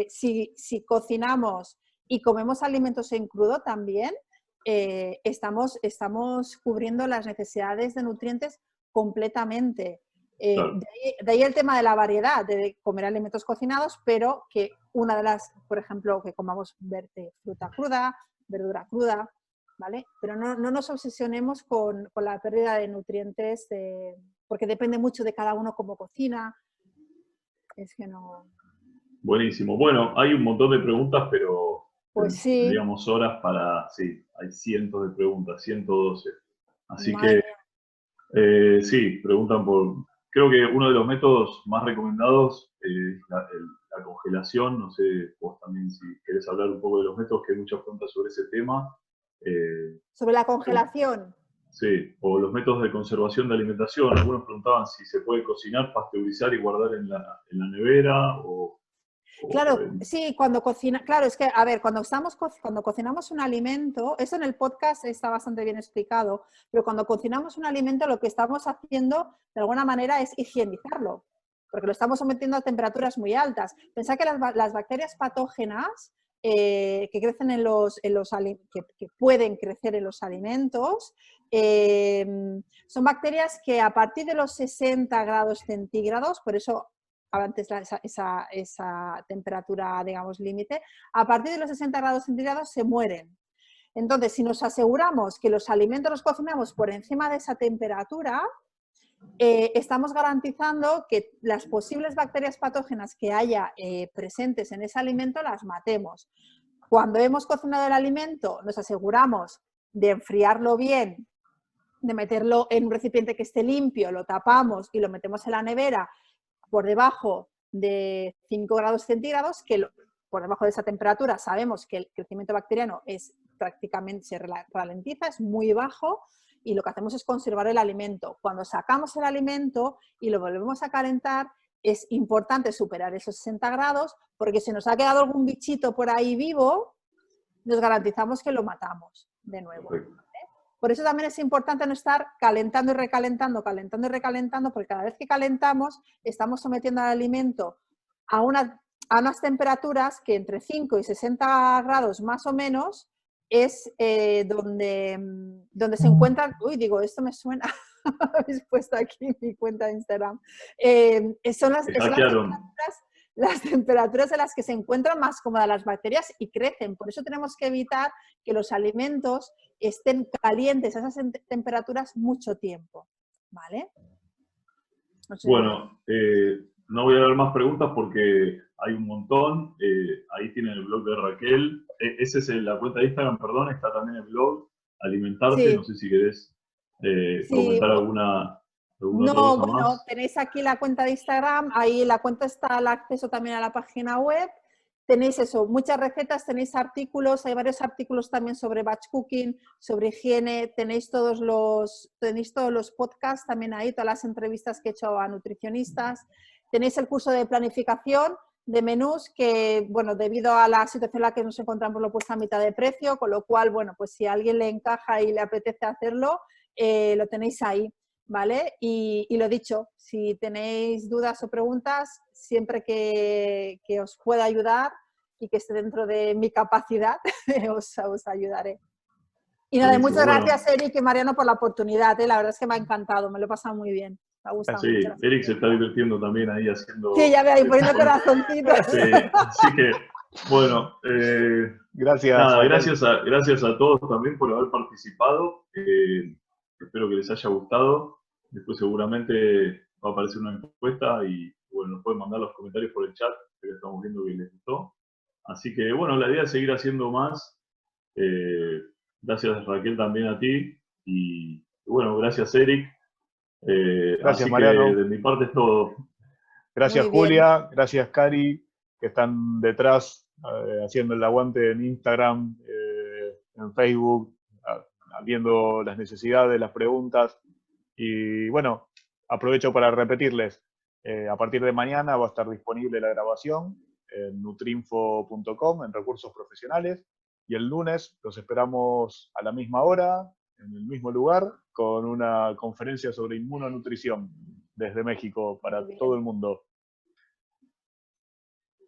Si cocinamos y comemos alimentos en crudo también, estamos cubriendo las necesidades de nutrientes completamente. Claro. De ahí el tema de la variedad, de comer alimentos cocinados, pero que una de las, por ejemplo, que comamos fruta cruda, verdura cruda, ¿vale? Pero no nos obsesionemos con la pérdida de nutrientes, porque depende mucho de cada uno cómo cocina. Es que no... Buenísimo. Bueno, hay un montón de preguntas, pero Pues sí, tendríamos horas para... Sí, hay cientos de preguntas, 112. Así madre que mía. sí, preguntan por... Creo que uno de los métodos más recomendados es la congelación. No sé, vos también si querés hablar un poco de los métodos, que hay muchas preguntas sobre ese tema. Sobre la Pero, congelación. sí, o los métodos de conservación de alimentación. Algunos preguntaban si se puede cocinar, pasteurizar y guardar en la nevera Claro, sí, cuando cocina, claro, es que, a ver, cuando cocinamos un alimento, eso en el podcast está bastante bien explicado, pero cuando cocinamos un alimento lo que estamos haciendo de alguna manera es higienizarlo, porque lo estamos sometiendo a temperaturas muy altas. Pensad que las bacterias patógenas que crecen que pueden crecer en los alimentos, son bacterias que a partir de los 60 grados centígrados, por eso antes esa temperatura, digamos, límite, a partir de los 60 grados centígrados se mueren. Entonces, si nos aseguramos que los alimentos los cocinamos por encima de esa temperatura, estamos garantizando que las posibles bacterias patógenas que haya presentes en ese alimento las matemos. Cuando hemos cocinado el alimento, nos aseguramos de enfriarlo bien, de meterlo en un recipiente que esté limpio, lo tapamos y lo metemos en la nevera por debajo de 5 grados centígrados, por debajo de esa temperatura sabemos que el crecimiento bacteriano se ralentiza, es muy bajo, y lo que hacemos es conservar el alimento. Cuando sacamos el alimento y lo volvemos a calentar, es importante superar esos 60 grados, porque si nos ha quedado algún bichito por ahí vivo, nos garantizamos que lo matamos de nuevo. Por eso también es importante no estar calentando y recalentando, porque cada vez que calentamos estamos sometiendo al alimento a unas temperaturas que entre 5 y 60 grados más o menos es donde se encuentran... Uy, digo, esto me suena... Habéis puesto aquí mi cuenta de Instagram. Son las temperaturas en las que se encuentran más cómodas las bacterias y crecen. Por eso tenemos que evitar que los alimentos estén calientes a esas temperaturas mucho tiempo, ¿vale? No sé. bueno, no voy a dar más preguntas porque hay un montón. Ahí tienen el blog de Raquel. Esa es la cuenta de Instagram, perdón. Está también el blog Alimentarte. No Sí, sé si querés sí. comentar alguna otra No, cosa bueno, más. tenéis aquí la cuenta de Instagram, ahí la cuenta está al acceso también a la página web. Tenéis eso, muchas recetas, tenéis artículos, hay varios artículos también sobre batch cooking, sobre higiene, tenéis todos los podcasts también ahí, todas las entrevistas que he hecho a nutricionistas. Tenéis el curso de planificación de menús que, bueno, debido a la situación en la que nos encontramos lo he puesto a mitad de precio, con lo cual, bueno, pues si a alguien le encaja y le apetece hacerlo, lo tenéis ahí. ¿Vale? Y lo dicho, si tenéis dudas o preguntas, siempre que os pueda ayudar y que esté dentro de mi capacidad, os ayudaré. Y nada, Buenísimo. muchas Bueno, gracias, Eric y Mariano, por la oportunidad. La verdad es que me ha encantado, me lo he pasado muy bien. Me ha gustado sí, mucho. Eric se está divirtiendo también ahí Sí, haciendo ya veo ahí un poniendo montón. corazoncitos. Sí, así que, bueno, Gracias, nada, Raquel. gracias a todos también por haber participado. Espero que les haya gustado. Después seguramente va a aparecer una encuesta y bueno, nos pueden mandar los comentarios por el chat, que estamos viendo que les gustó. Así que bueno, la idea es seguir haciendo más. Gracias Raquel también a ti. Y bueno, gracias Eric. Gracias, Así que Mariano. de mi parte es todo. Gracias, Muy bien. Julia. Gracias, Cari, que están detrás haciendo el aguante en Instagram, en Facebook, viendo las necesidades, las preguntas. Y bueno, aprovecho para repetirles, a partir de mañana va a estar disponible la grabación en nutrinfo.com, en recursos profesionales, y el lunes los esperamos a la misma hora, en el mismo lugar, con una conferencia sobre inmunonutrición desde México para Muy bien. todo el mundo.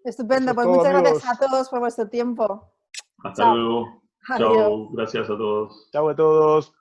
Estupendo, Eso es pues todo, muchas amigos. gracias a todos por vuestro tiempo. Hasta Chao. luego. Adiós. Chao. Gracias a todos. Chau a todos.